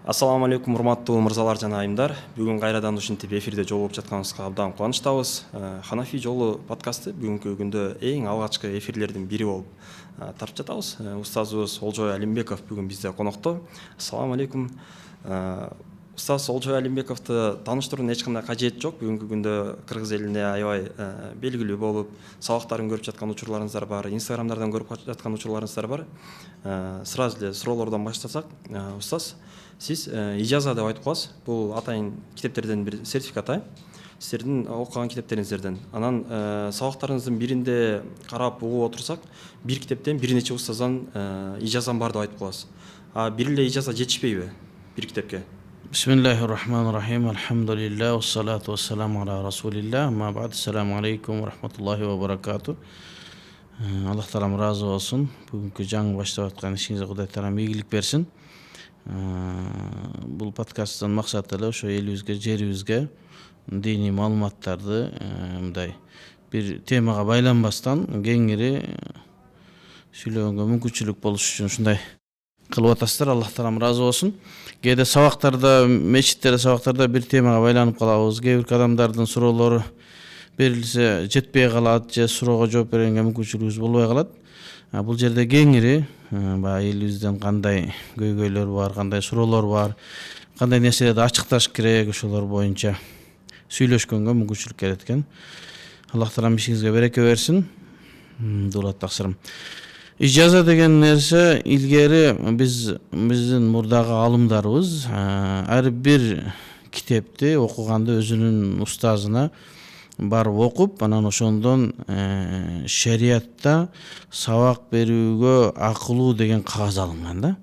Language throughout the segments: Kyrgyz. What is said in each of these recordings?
Ассаламу алейкум, урматтуу мырзалар жана айымдар. Бүгүн кайрадан ушинтип эфирде жолугуп жатканыбызга абдан кубанычтабыз. Ханафи жолу подкасты бүгүнкү күндө эң алгачкы эфирлердин бири болуп тарып жатабыз. Устазыбыз Олжой Алимбеков бүгүн бизде конокто. Ассаламу алейкум. Устаз Олжой Алимбековду тааныштыруунун эч кандай кажети жок. Бүгүнкү күндө кыргыз элинде аябай белгилүү болуп, сабактарын көрүп жаткан учурларыңыздар бар, инстаграмдардан көрүп жаткан учурларыңыздар бар. Сразу эле суроолордон баштасак, устаз, сиз ижаза деп айтып коесуз. Бул атайын китептерден бир сертификат, сиздердин окуган китептериңиздерден. Анан сабактарыңыздын биринде карап угуп отурсак, бир китептен бир нече устаздан ижазам бар деп айтып коесуз. А бир эле ижаза жетишпейби бир китепке? Бисмиллахир-рахманир-рахим. Алхамдулиллах, вассалату вассаламу аля расулиллах. Ма ба'д. Ассаламу алейкум ва рахматуллахи ва баракату. Аллах таалам разы болсун. Бүгүнкү жаңы баштап аткан ишиңизге Кудай таалам ийгилик берсин. Бул подкасттын максаты эле ошо элибизге, жерибизге диний маалыматтарды мындай бир темага байланбастан кеңири сүйлөгөнгө мүмкүнчүлүк болуш үчүн ушундай кылып атасыздар. Аллах таалам разы болсун. Кээде сабактарда, мечиттерде сабактарда бир темага байланып калабыз. Кээ бир адамдардын суроолору берилсе жетпей калат, же суроого жооп бергенге мүмкүнчүлүгүбүз болбой калат. Бул жерде кеңири баягы элибизден кандай көйгөйлөр бар, кандай суроолор бар, кандай нерселерди ачыкташ керек, ошолор боюнча сүйлөшкөнгө мүмкүнчүлүк берет экен. Аллах таалам ишиңизге береке берсин. Дулат таксырым. Ижаза деген нерсе илгери биздин мурдагы алымдарыбыз ар бир китепти окуганда өзүнүн устазына барып окуп, анан ошондон шариатта сабак берүүгө акылуу деген кагаз алынган да.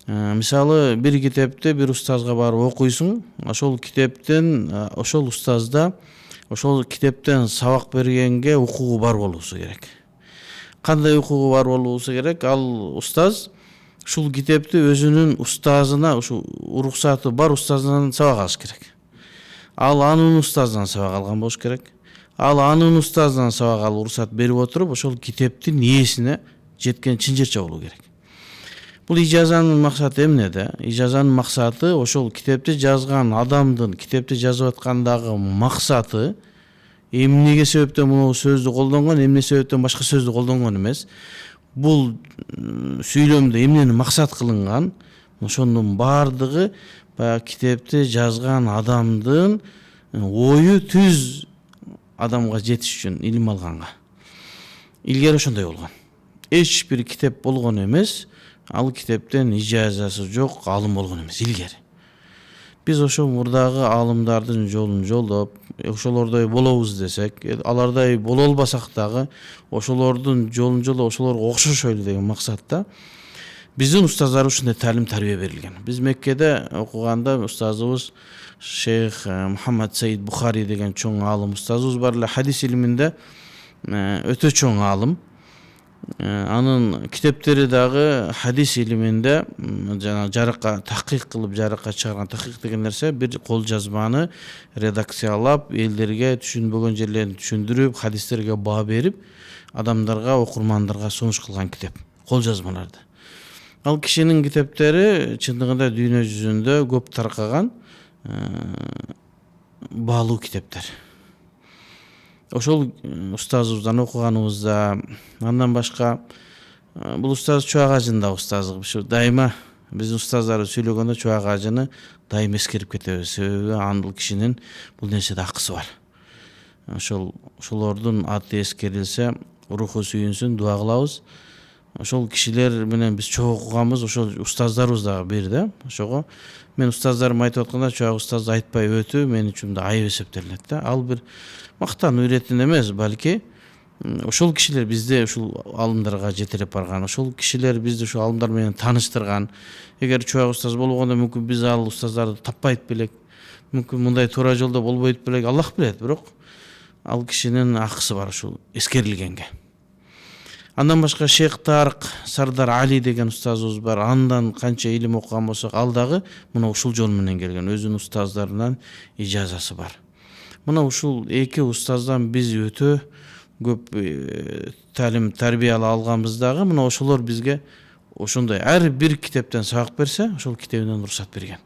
Мисалы бир китепти бир устазга барып окуйсуң, ошол китептен ошол устазда ошол китептен сабак бергенге укугу бар болуусу керек. Кандай укугу бар болуусу керек? Ал устаз ушул китепти өзүнүн устазына, ушу уруксаты бар устазынан сабак алыш керек. Ал анын устазынан сабак алган болуш керек. Ал анын устазынан сабак алып уруксат берип отуруп, ошол китептин ээсине жеткен чынжырча болуу керек. Бул ижазанын максаты эмнеде? Ижазанын максаты ошол китепти жазган адамдын китепти жазып аткандагы максаты эмнеге себептен могу сөздү колдонгон, эмне себептен башка сөздү колдонгон эмес. Бул сүйлөмдө эмнени максат кылынган, ошонун баардыгы баягы китепти жазган адамдын ою түз адамга жетиш үчүн илим алганга. Илгери ошондой болгон. Эч бир китеп болгон эмес, ал китептен ижазасы жок алым болгон эмес илгери. Биз ошо мурдагы алымдардын жолун жолдоп, ошолордой болобуз десек, алардай боло албасак дагы ошолордун жолун жолдоп, ошолорго окшошойлу деген максатта биздин устаздар ушундай таалим тарбия берилген. Биз Меккеде окуганда устазыбыз Шейх Мухаммад Саид Бухари деген чоң алым устазыбыз бар эле, хадис илиминде өтө чоң алым. Анын китептери дагы хадис илиминде жана жарыкка тахкик кылып жарыкка чыгарган. Тахкик деген нерсе бир кол жазманы редакциялап, элдерге түшүнбөгөн жерлерин түшүндүрүп, хадистерге баа берип, адамдарга, окурмандарга сунуш кылган китеп, кол жазмаларды. Ал кишинин китептери чындыгында дүйнө жүзүндө көп таркаган баалуу китептер. Ошол устазыбыздан окуганыбызда, андан башка бул устаз чуак ажында устазы. Ушу дайыма биздин устаздар сүйлөгөндө чуак ажыны дайыма эскерип кетебиз. Себеби андыл кишинин бул нерседе акысы бар. Ошолордун аты эскерилсе, руху сүйүнсүн, дуа кылабыз. Ошол кишилер менен биз чоң окуганбыз, ошол устаздарыбыз дагы бир да. Ошого мен устаздарым айтып атканда, чуак устазды айтпай өтүү мен үчүн да айып эсептелет да. Ал бир мактануу иретинен эмес, балки ошол кишилер бизди ушул алымдарга жетелеп барган. Ошол кишилер бизди ушул алымдар менен тааныштырган. Эгер чуак устаз болгондо мүмкүн биз ал устаздарды таппайт белек. Мүмкүн мындай туура жолдо болбойт белек, Аллах билет, бирок ал кишинин акысы бар ушул эскерилгенге. Андан башка Шейх Тарык Сардар Али деген устазыбыз бар. Андан канча илим окуган болсок, ал дагы мына ушул жол менен келген. Өзүнүн устаздарынан ижазасы бар. Мына ушул эки устаздан биз өтө көп таалим тарбия алганбыз дагы, мына ошолор бизге ошондой ар бир китептен сабак берсе ошол китебинен уруксат берген.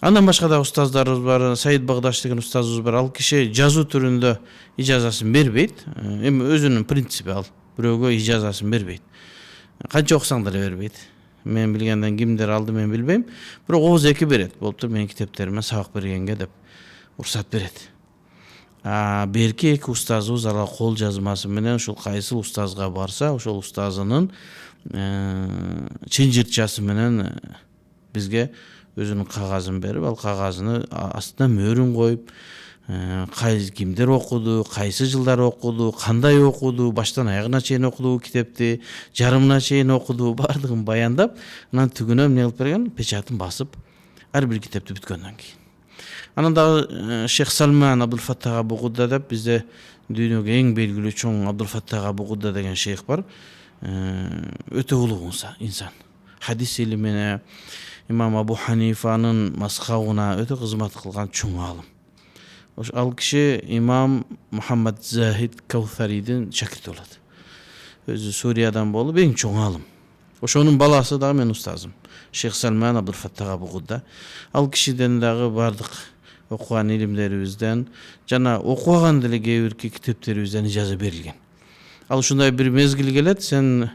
Андан башка да устаздарыбыз бар, Саид Багдаш деген устазыбыз бар. Ал киши жазуу түрүндө ижазасын бербейт. Эми өзүнүн принципи ал. Бирөөгө ижазасын бербейт. Канча окусаң деле бербейт. Мен билгенден кимдер алды мен билбейм. Бирок ооз эки берет. Болуптур менин китептериме сабак бергенге деп уруксат берет. Берки эки устазыбыз ала кол жазмасы менен ушул кайсыл устазга барса, ошол устазынын чынжырчасы менен бизге өзүнүн кагазын берип, ал кагазыны астына мөөрүн коюп, кимдер окуду, кайсы жылдары окуду, кандай окуду, баштан аягына чейин окуду китепти, жарымына чейин окуду, баардыгын баяндап, анан түгүнө эмне кылып берген, печатын басып, ар бир китепти бүткөндөн кийин. Анан дагы Шейх Салман Абдулфаттах Абу Гудда деп бизде дүйнөгө эң белгилүү чоң Абдулфаттах Абу Гудда деген шейх бар. Өтө улуу инсан. Хадис илимине, имам Абу Ханифанын мазхабына өтө кызмат кылган чоң алым. Ал киши имам Мухаммад Захид Каусаридин шакирти болот. Өзү Суриядан болуп эң чоң алым. Ошонун баласы дагы менин устазым. Шейх Салман Абдулфаттах Абу Гудда. Ал кишиден дагы бардык окуган илимдерибизден жана окубаган деле кээ бир китептерибизден ижаза берилген. Ал ушундай бир мезгил келет, сен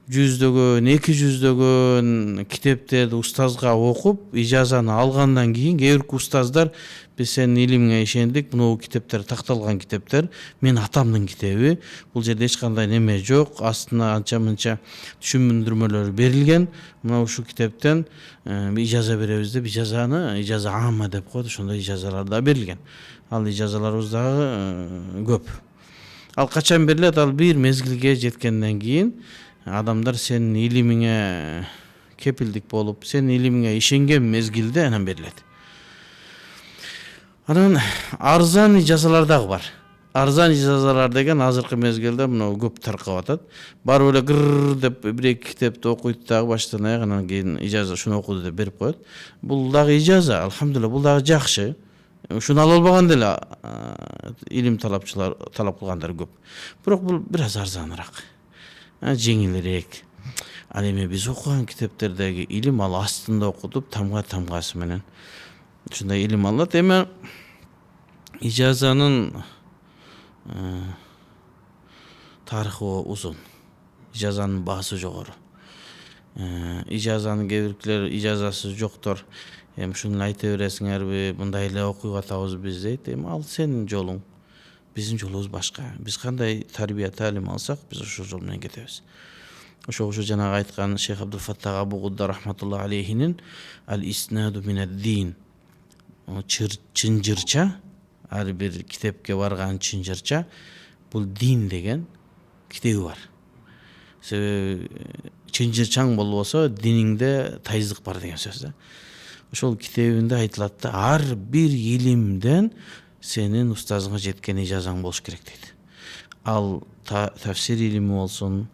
100-дөгөн, 200-дөгөн китептерди устазга окуп, ижазаны алгандан кийин кээ бир устаздар биз сенин илимиңе ишендик, мынау китептер такталган китептер, мен атамдын китеби, бул жерде эч кандай неме жок, астына анча-мынча түшүндүрмөлөр берилген, мына ушул китептен ижаза беребиз деп ижаза ама деп коет, ошондой ижазалар да берилген. Ал ижазаларыбыз дагы көп. Ал качан берилет? Ал бир мезгилге жеткенден кийин адамдар сенин илимиңе кепилдик болуп, сенин илимиңе ишенген мезгилде анан берилет. Анан арзан ижазалар дагы бар. Арзан ижазалар деген азыркы мезгилде мына көп таркап атат. Барып эле гыр деп бир-эки китепти окуйт дагы баштан аягынан кийин ижаза шуну окуду деп берип коет. Бул дагы ижаза, алхамдулилlah, бул дагы жакшы. Ушуну ала албаган деле илим талап кылгандар көп. Бирок бул бир аз арзаныраак, жеңилирээк. Ал эми биз окуган китептердеги илим ал астында окутуп, тамгасы менен ушундай илим алат. Эми ижазанын тарыхы узун. Ижазанын баасы жогору. Ижазаны кээ биркилер ижазасы жоктор. Эми ушуну айта бересиңерби, мындай эле окуп атабыз биз дейт. Эми ал сенин жолуң. Биздин жолубуз башка. Биз кандай тарбия талим алсак, биз ошол жол менен кетебиз. Ошо жанагы айткан Шейх Абдулфаттах Абу Гудда рахматуллахи алейхинин ал-иснаду минад-дин. Чынжырча, ар бир китепке барган чынжырча, бул дин деген китеби бар. Себеби чынжырчаң болбосо диниңде тайыздык бар деген сөз. Ошол китебинде айтылат да, ар бир илимден сенин устазыңа жеткен ижазаң болуш керек дейт. Ал тафсир илими болсун,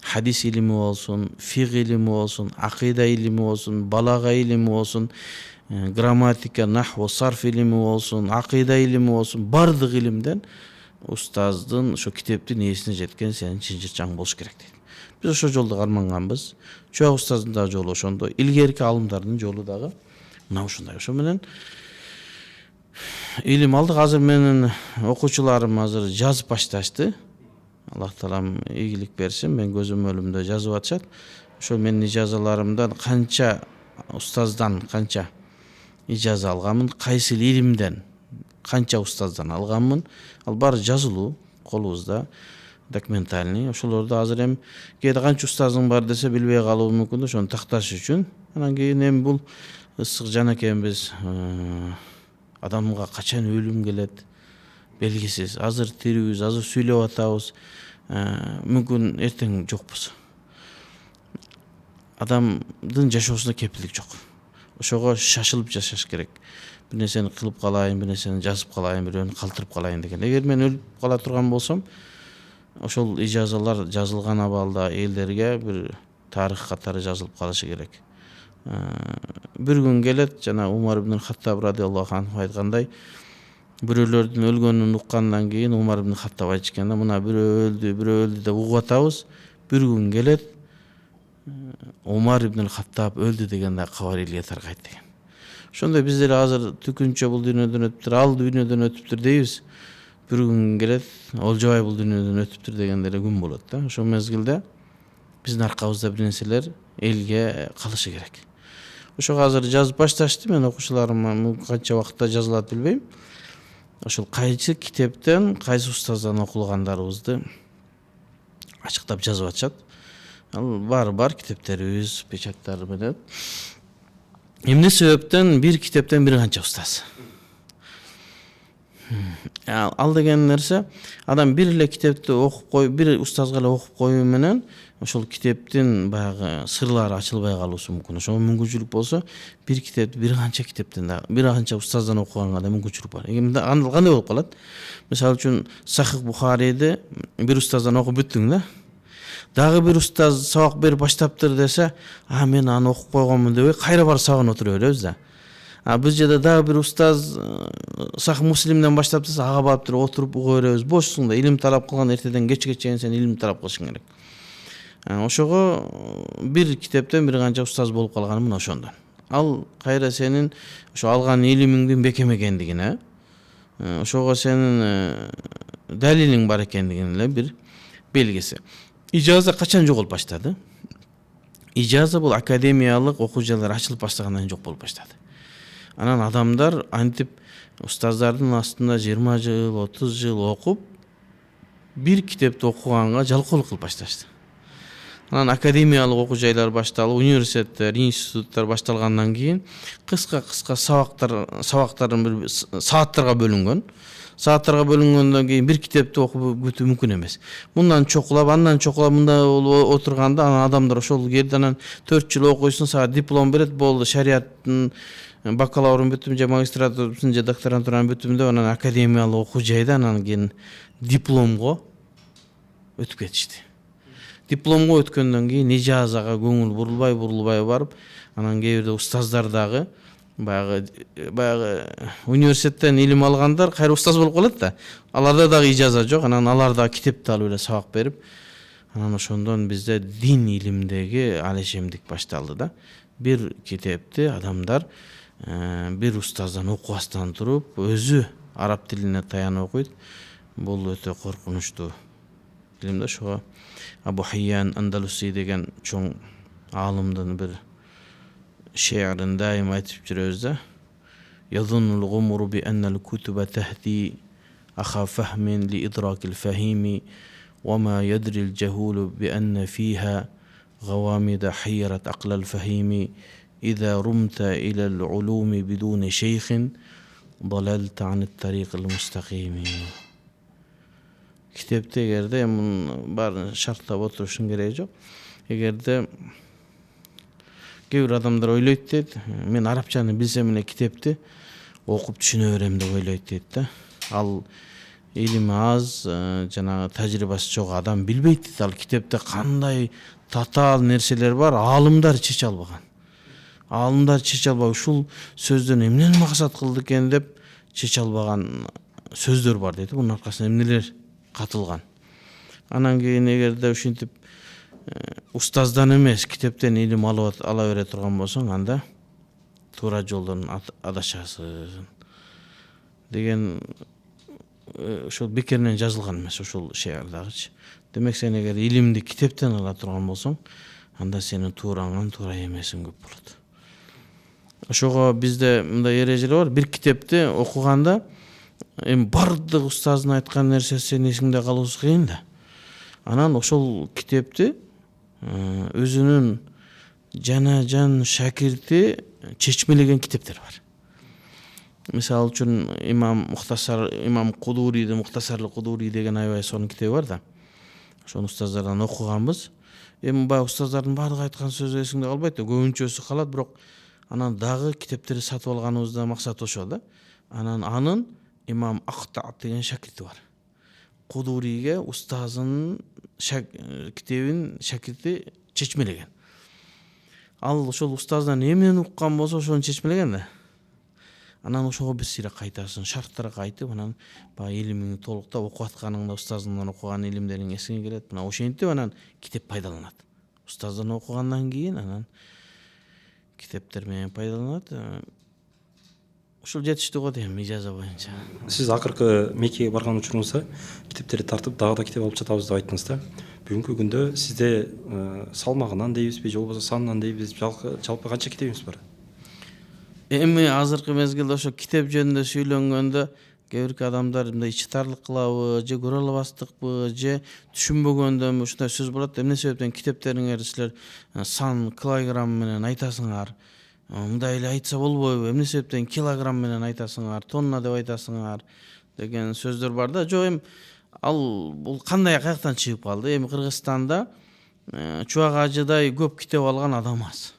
хадис илими болсун, фиг илими болсун, акыйда илими болсун, балага илими болсун, грамматика, нахв, сарф илими болсун, акыйда илими болсун, бардык илимден устаздын ошо китептин ээсине жеткен сенин чынжырчаң болуш керек дейт. Биз ошол жолду карманганбыз. Чоак устаздын дагы жолу ошондой, илгерки алымдардын жолу дагы мына ушундай. Ошо менен илим алдык. Азыр менин окуучуларым азыр жазып башташты. Аллах таалам ийгилик берсин. Мен көзөмөлүмдө жазып атышат. Ошо менин ижазаларымдан канча устаздан канча ижаза алганмын, кайсы илимден канча устаздан алганмын, ал баары жазылуу колубузда, документальный. Ошолорду азыр эми кээде канча устазың бар десе билбей калуу мүмкүн, ошону такташ үчүн. Анан кийин эми бул ысык жан экенбиз. Адамга качан өлүм келет белгисиз. Азыр тирүүбүз, азыр сүйлөп атабыз. Мүмкүн эртең жокпуз. Адамдын жашоосуна кепилдик жок. Ошого шашылып жашаш керек. Бир нерсени кылып калайын, бир нерсени жазып калайын, бирөөнү калтырып калайын деген. Эгер мен өлүп кала турган болсом, ошол ижазалар жазылган абалда элдерге бир тарых катары жазылып калышы керек. Бир күн келет, жана Умар ибн Хаттаб радиаллаху анху айткандай, бирөөлөрдүн өлгөнүн уккандан кийин Умар ибн Хаттаб айтышканда, мына бирөө өлдү деп угуп атабыз. Бир күн келет, Умар ибн Хаттаб өлдү деген да кабар элге таркайт деген. Ошондой биздер азыр түкүнчө бул дүйнөдөн өтүптүр, ал дүйнөдөн өтүптүр дейбиз. Бир күн келет, Олжобай бул дүйнөдөн өтүптүр деген деле күн болот да. Ошол мезгилде биздин аркабызда бир нерселер элге калышы керек. Ошого азыр жазып башташты, мен окуучуларыма канча убакытта жазылат билбейм. Ошол кайсы китептен, кайсы устаздан окулгандарыбызды ачыктап жазып атышат. Ал бар китептерибиз, печаттар менен. Эмне себептен бир китептен бир канча устаз? Ал деген нерсе адам бир эле китепти окуп кой, бир устазга эле окуп коюу менен ошол китептин баягы сырлары ачылбай калуусу мүмкүн. Ошого мүмкүнчүлүк болсо бир китепти бир канча китептен да, бир канча устаздан окуганга да мүмкүнчүлүк бар. Анда кандай болуп калат? Мисалы үчүн Сахих Бухариди бир устаздан окуп бүттүң да. Дагы бир устаз сабак берип баштаптыр десе, мен аны окуп койгонмун дебей, кайра барып сабагына отура беребиз да. Биз жерде дагы бир устаз Сахих Муслимден баштап десе, ага барып туруп отуруп уга беребиз. Бошсуң да, илим талап кылган эртеден кечке чейин сен илим талап кылышың керек. Ошого бир китептен бир канча устаз болуп калганым мына ошондон. Ал кайра сенин ошо алган илимиңдин бекем экендигине, ошого сенин далилиң бар экендигине эле бир белгиси. Ижаза качан жоголуп баштады? Ижаза бул академиялык окуу жайлар ачылып баштагандан кийин жок болуп баштады. Анан адамдар антип устаздардын астында 20 жыл, 30 жыл окуп, бир китепти окуганга жалкоолук кылып башташты. Анан академиялык окуу жайлар башталып, университеттер, институттар башталгандан кийин кыска сабактардын бир сааттарга бөлүнгөн. Сааттарга бөлүнгөндөн кийин бир китепти окуп бүтүү мүмкүн эмес. Мындан чокулап, андан чокулап, мында отурганда анан адамдар ошол жерде анан 4 жыл окуйсуң, сага диплом берет, болду, шариаттын бакалаврын бүтүм же магистратурасын же докторантураны бүтүм деп анан академиялык окуу жайда анан кийин дипломго өтүп кетишти. Дипломго өткөндөн кийин ижазага көңүл бурулбай барып, анан кээ бирде устаздар дагы баягы университеттен илим алгандар кайра устаз болуп калат да. Аларда дагы ижаза жок, анан алар дагы китепти алып эле сабак берип, анан ошондон бизде дин илимдеги алешемдик башталды да. Бир китепти адамдар бир устаздан окубастан туруп, өзү араб тилине таянып окуйт. Бул өтө коркунучтуу илим да. Ошого Абу Хайян Андалуси деген чоң аалымдын бир ше'рин дайым айтып жүрөбүз да. Yazunul gumru bi annal kutuba tahdi akha fahmin li idrakil fahimi wa ma yadri al jahulu bi anna fiha غوامض حيرت عقل الفهيم إذا رمت إلى العلوم بدون شيخ ضللت عن الطريق المستقيم. Kitepte эгерде мунун баарын шарттап отурушун кереги жок. Эгерде кээ бир адамдар ойлойт дейт, мен арабчаны билсем эле китепти окуп түшүнө берем деп ойлойт дейт да. Ал илими аз, жанагы тажрыйбасы жок адам билбейт дейт, ал китепте кандай татаал нерселер бар, аалымдар чече албаган. Аалымдар чече албай ушул сөздөн эмнени максат кылды экен деп чече албаган сөздөр бар дейт. Бунун аркасында эмнелер катылган. Анан кийин эгерде ушинтип устаздан эмес, китептен илим ала бере турган болсоң, анда туура жолдон адашасың деген ошол бекеринен жазылган эмес ошол ше'рдагычы. Демек сен эгер илимди китептен ала турган болсоң, анда сенин туураңан туура эмесиң көп болот. Ошого бизде мындай эрежелер бар. Бир китепти окуганда бардык устаздын айткан нерсеси сенин эсиңде калуусу кыйын да. Анан ошол китепти өзүнүн жан шакирти чечмелеген китептер бар. Мисалы үчүн имам Кудурийдин Мухтасарлы Кудурий деген аябай сонун китеби бар да. Ошону устаздардан окуганбыз. Баягы устаздардын баардыгы айткан сөзү эсиңде калбайт да, көбүнчөсү калат, бирок анан дагы китептерди сатып алганыбызда максат ошо да. Анан анын имам Акта деген шакирти бар. Кудурийге устазынын китебин шакирти чечмелеген. Ал ошол устаздан эмнени уккан болсо ошону чечмелеген да. Анан ошого бир сыйра кайтасың, шарттарга кайтып, анан баягы илимиңди толуктап окуп атканыңда устазыңдан окуган илимдериң эсиңе келет. Мына ошентип анан китеп пайдаланат. устаздан окугандан кийин анан китептер менен пайдаланат. Ушул жетиштүү го дейм ижаза боюнча. Сиз акыркы меккеге барган учуруңузда китептерди тартып дагы да китеп алып жатабыз деп айттыңыз да. Бүгүнкү күндө сизде салмагынан дейбизби, же болбосо санынан дейбиз, жалпы канча китебиңиз бар? Эми азыркы мезгилде ошо китеп жөнүндө сүйлөнгөндө кээ бирки адамдар мындай ичи тарлык кылабы, же көрө албастыкпы, же түшүнбөгөндөмү ушундай сөз болот. Эмне себептен китептериңерди силер сан, килограмм менен айтасыңар? Мындай эле айтса болбойбу? Эмне себептен килограмм менен айтасыңар, тонна деп айтасыңар деген сөздөр бар да. Жок, эми ал бул кандай каяктан чыгып калды? Эми Кыргызстанда Чубак Ажыдай көп китеп алган адам аз.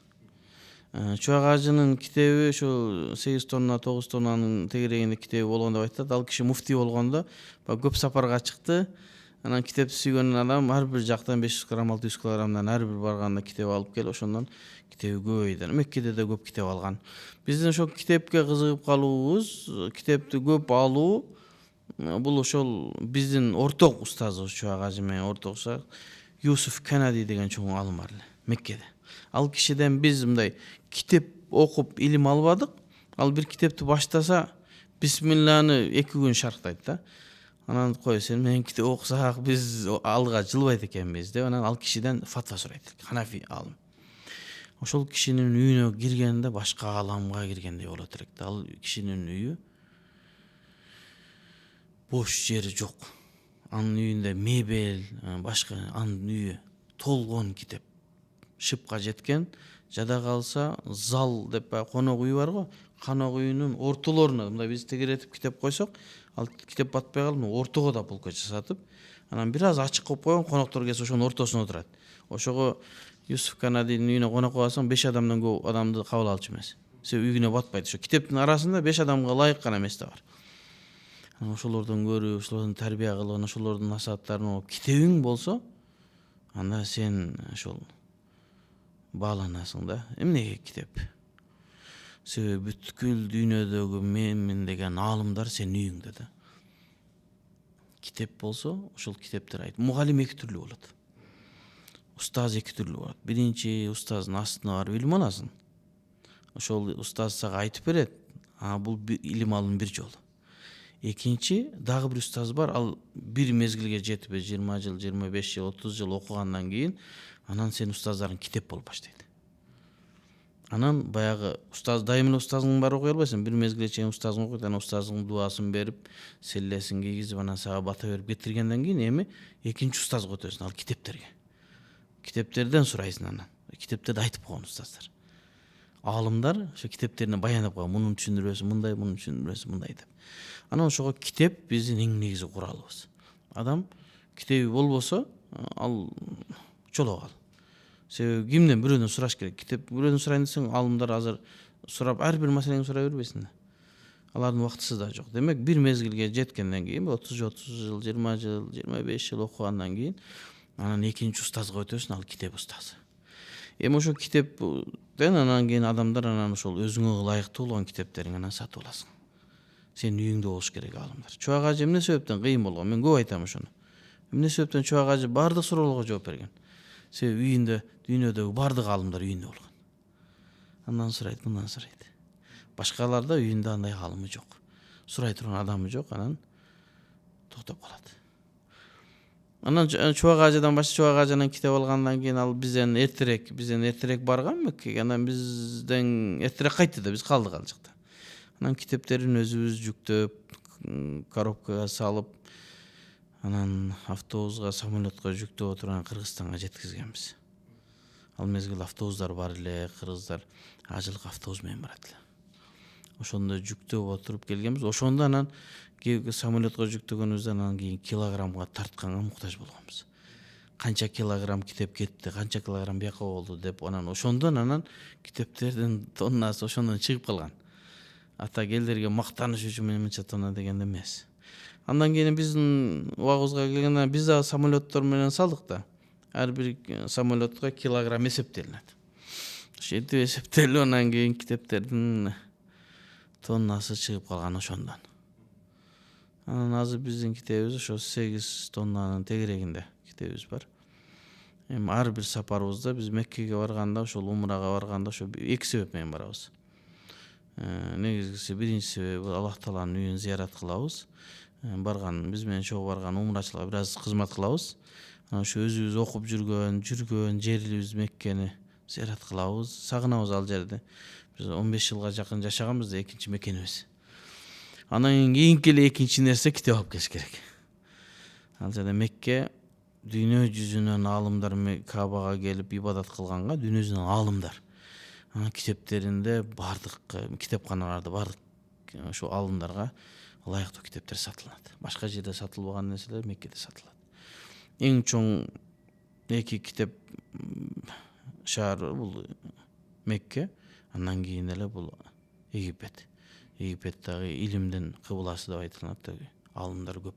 Чубак Ажынын китеби ушул 8 тонна, 9 тоннанын тегерегинде китеби болгон деп айтат. Ал киши муфтий болгондо көп сапарга чыкты. Анан китепти сүйгөн адам ар бир жактан 500 грамм, 600 килограммдан ар бир барганда китеп алып келип, ошондон китеби көбөйдү. Меккеде да көп китеп алган. Биздин ошол китепке кызыгып калуубуз, китепти көп алуу бул ошол биздин орток устазыбыз Чубак Ажы менен ортокша Юсуф Канади деген чоң алым бар эле Меккеде. Ал кишиден биз мындай китеп окуп илим албадык. Ал бир китепти баштаса бисмилланы 2 күн шарктайт да. Анан кой сен менен китеп окусак биз алга жылбайт экенбиз деп анан ал кишиден фатва сурайт. Ханафи алым. Ошол кишинин үйүнө киргенде башка ааламга киргендей болот элек да. Ал кишинин үйү бош жери жок. Анын үйүндө мебель, башка анын үйү толгон китеп. Шыпка жеткен, жада калса зал деп конок үй бар го, конок үйүнүн ортолоруна мындай биз тегеретип китеп койсок, ал китеп батпай калып, ортого да полка жасатып, анан бир аз ачык кылып койгон, коноктор келсе ошонун ортосуна отурат. Ошого Юсуф Канадинин үйүнө конокко барсаң 5 адамдан көп адамды кабыл алчу эмес. Себеби үйүнө батпайт. Ошо китептин арасында 5 адамга ылайык гана эмес да бар. Анан ошолордон көрүп, ошолордун тарбия кылып, ошолордун насааттарын окуп, китебиң болсо, анда сен ошол бааланасың да. Эмнеге китеп? Себеби бүткүл дүйнөдөгү мен деген аалымдар сенин үйүңдө да. Китеп болсо, ошол китептер айт. Мугалим 2 түрлүү болот. Устаз 2 түрлүү болот. Биринчи устаздын астына барып илим аласың. Ошол устаз сага айтып берет. Бул илим алуунун бир жолу. Экинчи дагы бир устаз бар. Ал бир мезгилге жетип 20 жыл, 25 жыл, 30 жыл окугандан кийин анан сен устаздарың китеп болуп баштайт. Анан баягы устаз дайым эле устазың бар окуй албайсың. Бир мезгилге чейин устазың окуйт, анан устазың дубасын берип, селлесин кийгизип, анан сага бата берип кетиргенден кийин эми экинчи устазга өтөсүң, ал китептерге. Китептерден сурайсың анан. Китептерди айтып койгон устаздар. Аалымдар ошо китептерине баяндап койгон, мунун түшүндүрөсү мындай, мунун түшүндүрөсү мындай деп. Анан ошого китеп биздин эң негизги куралыбыз. Адам китеби болбосо, ал чолок ал. Себеби кимден бирөөдөн сураш керек. Китеп бирөөдөн сурайын десең, аалымдар азыр сурап ар бир маселени сурай бербейсиң да. Алардын убактысы да жок. Демек, бир мезгилге жеткенден кийин 30 жыл, 20 жыл, 25 жыл окугандан кийин анан экинчи устазга өтөсүң, ал китеп устазы. Эми ошо китептен анан кийин адамдар анан ошол өзүңө ылайыктуу болгон китептериңи анан сатып аласың. Сенин үйүңдө болуш керек аалымдар. Чубак Ажы эмне себептен кыйын болгон? Мен көп айтам ошону. Эмне себептен Чубак Ажы бардык суроолорго жооп берген? Себеби үйүндө, дүйнөдөгү бардык аалымдар үйүндө болгон. Андан сурайт, мындан сурайт. Башкаларда үйүндө андай аалымы жок. Сурай турган адамы жок, анан токтоп калат. Анан Чубак Ажыдан башка Чубак Ажынан китеп алгандан кийин ал бизден эртерээк барган Меккеге. Анан бизден эртерээк кайтты да, биз калдык ал жакта. Анан китептерин өзүбүз жүктөп, коробкага салып, анан автобуска, самолетко жүктөп отуруп Кыргызстанга жеткизгенбиз. Ал мезгил автобустар бар эле, кыргыздар ажылык автобус менен барат эле. Ошондо жүктөп отуруп келгенбиз. Ошондо анан самолетко жүктөгөнүбүздөн анан кийин килограммга тартканга муктаж болгонбуз. Канча килограмм китеп кетти, канча килограмм бияка болду деп анан ошондон анан китептердин тоннасы ошондон чыгып калган. Ата келдерге мактаныш үчүн мынча тонна дегенде эмес. Андан кийин биздин убагыбызга келгенде биз да самолеттор менен салдык да. Ар бир самолетка килограмм эсептелинет. Ошентип эсептелип анан кийин китептердин тоннасы чыгып калган ошондон. Анан азыр биздин китебибиз ошо 8 тоннанын тегерегинде китебибиз бар. Эми ар бир сапарыбызда биз Меккеге барганда, ошол умрага барганда ошо эки себеп менен барабыз. Негизгиси биринчи себеби Аллах Тааланын үйүн зыярат кылабыз. Биз менен чогуу барган умрачыларга бир аз кызмат кылабыз. Ошо өзүбүз окуп жүргөн жерибиз Меккени зыярат кылабыз. Сагынабыз ал жерди. Биз 15 жылга жакын жашаганбыз да, экинчи мекенибиз. Анан кийинки эле экинчи нерсе китеп алып келиш керек. Ал жерде Мекке дүйнө жүзүнөн аалымдар Кабага келип ибадат кылганга, дүйнө жүзүнөн аалымдар. Анан китептеринде бардык китепканаларда бардык ошо аалымдарга ылайыктуу китептер сатылат. Башка жерде сатылбаган нерселер Меккеде сатылат. Эң чоң эки китеп шаар бул Мекке, андан кийин эле бул Египет. Египеттагы илимдин кыбласы деп айтылат. Аалымдар көп.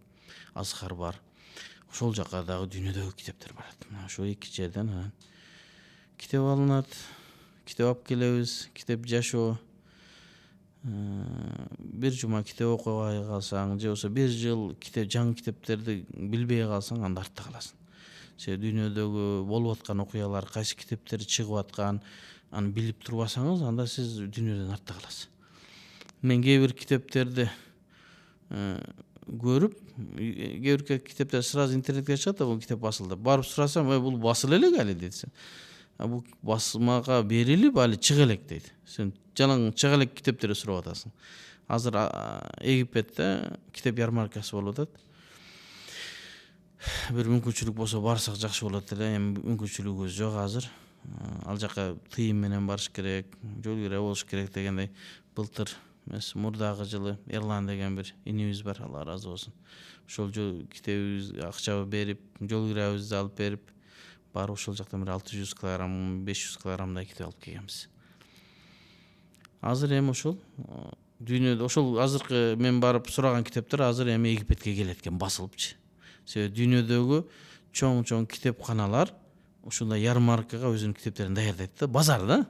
Азхар бар. Ошол жака дагы дүйнөдөгү китептер барат. Ошо эки жерден анан китеп алынат. Китеп алып келебиз. Китеп жашоо. Бир жума китеп окубай калсаң, же болбосо бир жыл жаңы китептерди билбей калсаң, анда артта каласың. Себеби дүйнөдөгү болуп аткан окуялар, кайсы китептер чыгып аткан, аны билип турбасаңыз, анда сиз дүйнөдөн артта каласыз. Мен кээ бир китептерди көрүп, кээ бир китептер сразу интернетке чыгат да, бул китеп басылды. Барып сурасам, бул басыла элек али дейт. Бул басмага берилип али чыга элек дейт. Сен жалаң чыга элек китептерди сурап атасың. Азыр Египетте китеп ярмаркасы болуп атат. Бир мүмкүнчүлүк болсо барсак жакшы болот эле. Эми мүмкүнчүлүгүбүз жок азыр. Ал жака тыйым менен барыш керек, жол кире болуш керек дегендей. Былтыр эмес, мурдагы жылы Эрлан деген бир инибиз бар, Алла ыраазы болсун. Ошол китебибиз акча берип, жол киребизди алып берип, барып ошол жактан бир 600 килограмм, 500 килограммдай китеп алып келгенбиз. Азыр эми ошол дүйнөдө ошол азыркы мен барып сураган китептер азыр эми Египетке келет экен басылыпчы. Себеби дүйнөдөгү чоң китепканалар ушундай ярмаркага өзүнүн китептерин даярдайт да, базар да.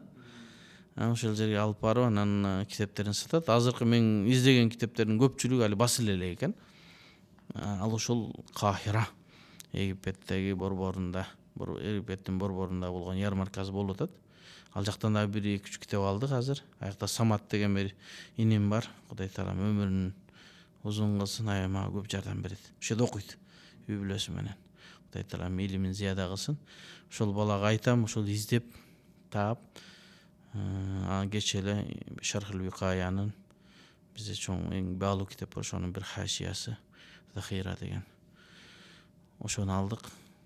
Ошол жерге алып барып, анан китептерин сатат. Азыркы мен издеген китептердин көпчүлүгү али басыла элек экен. Ал ошол Кахира, Египеттеги борборунда, Египеттин борборунда болгон ярмаркасы болуп атат. Ал жактан да бир 2-3 китеп алдык азыр. Аякта Самат деген бир иним бар. Кудай таалам өмүрүн узун кылсын, аябай мага көп жардам берет. Ошол жерде окуйт үй бүлөсү менен. Кудай таалам илимин зияда кылсын. Ошол балага айтам, ошол издеп таап, кечээ эле Шархул Викаянын бизде чоң эң баалуу китеп бар, ошонун бир хашиясы Захира деген. Ошону алдык.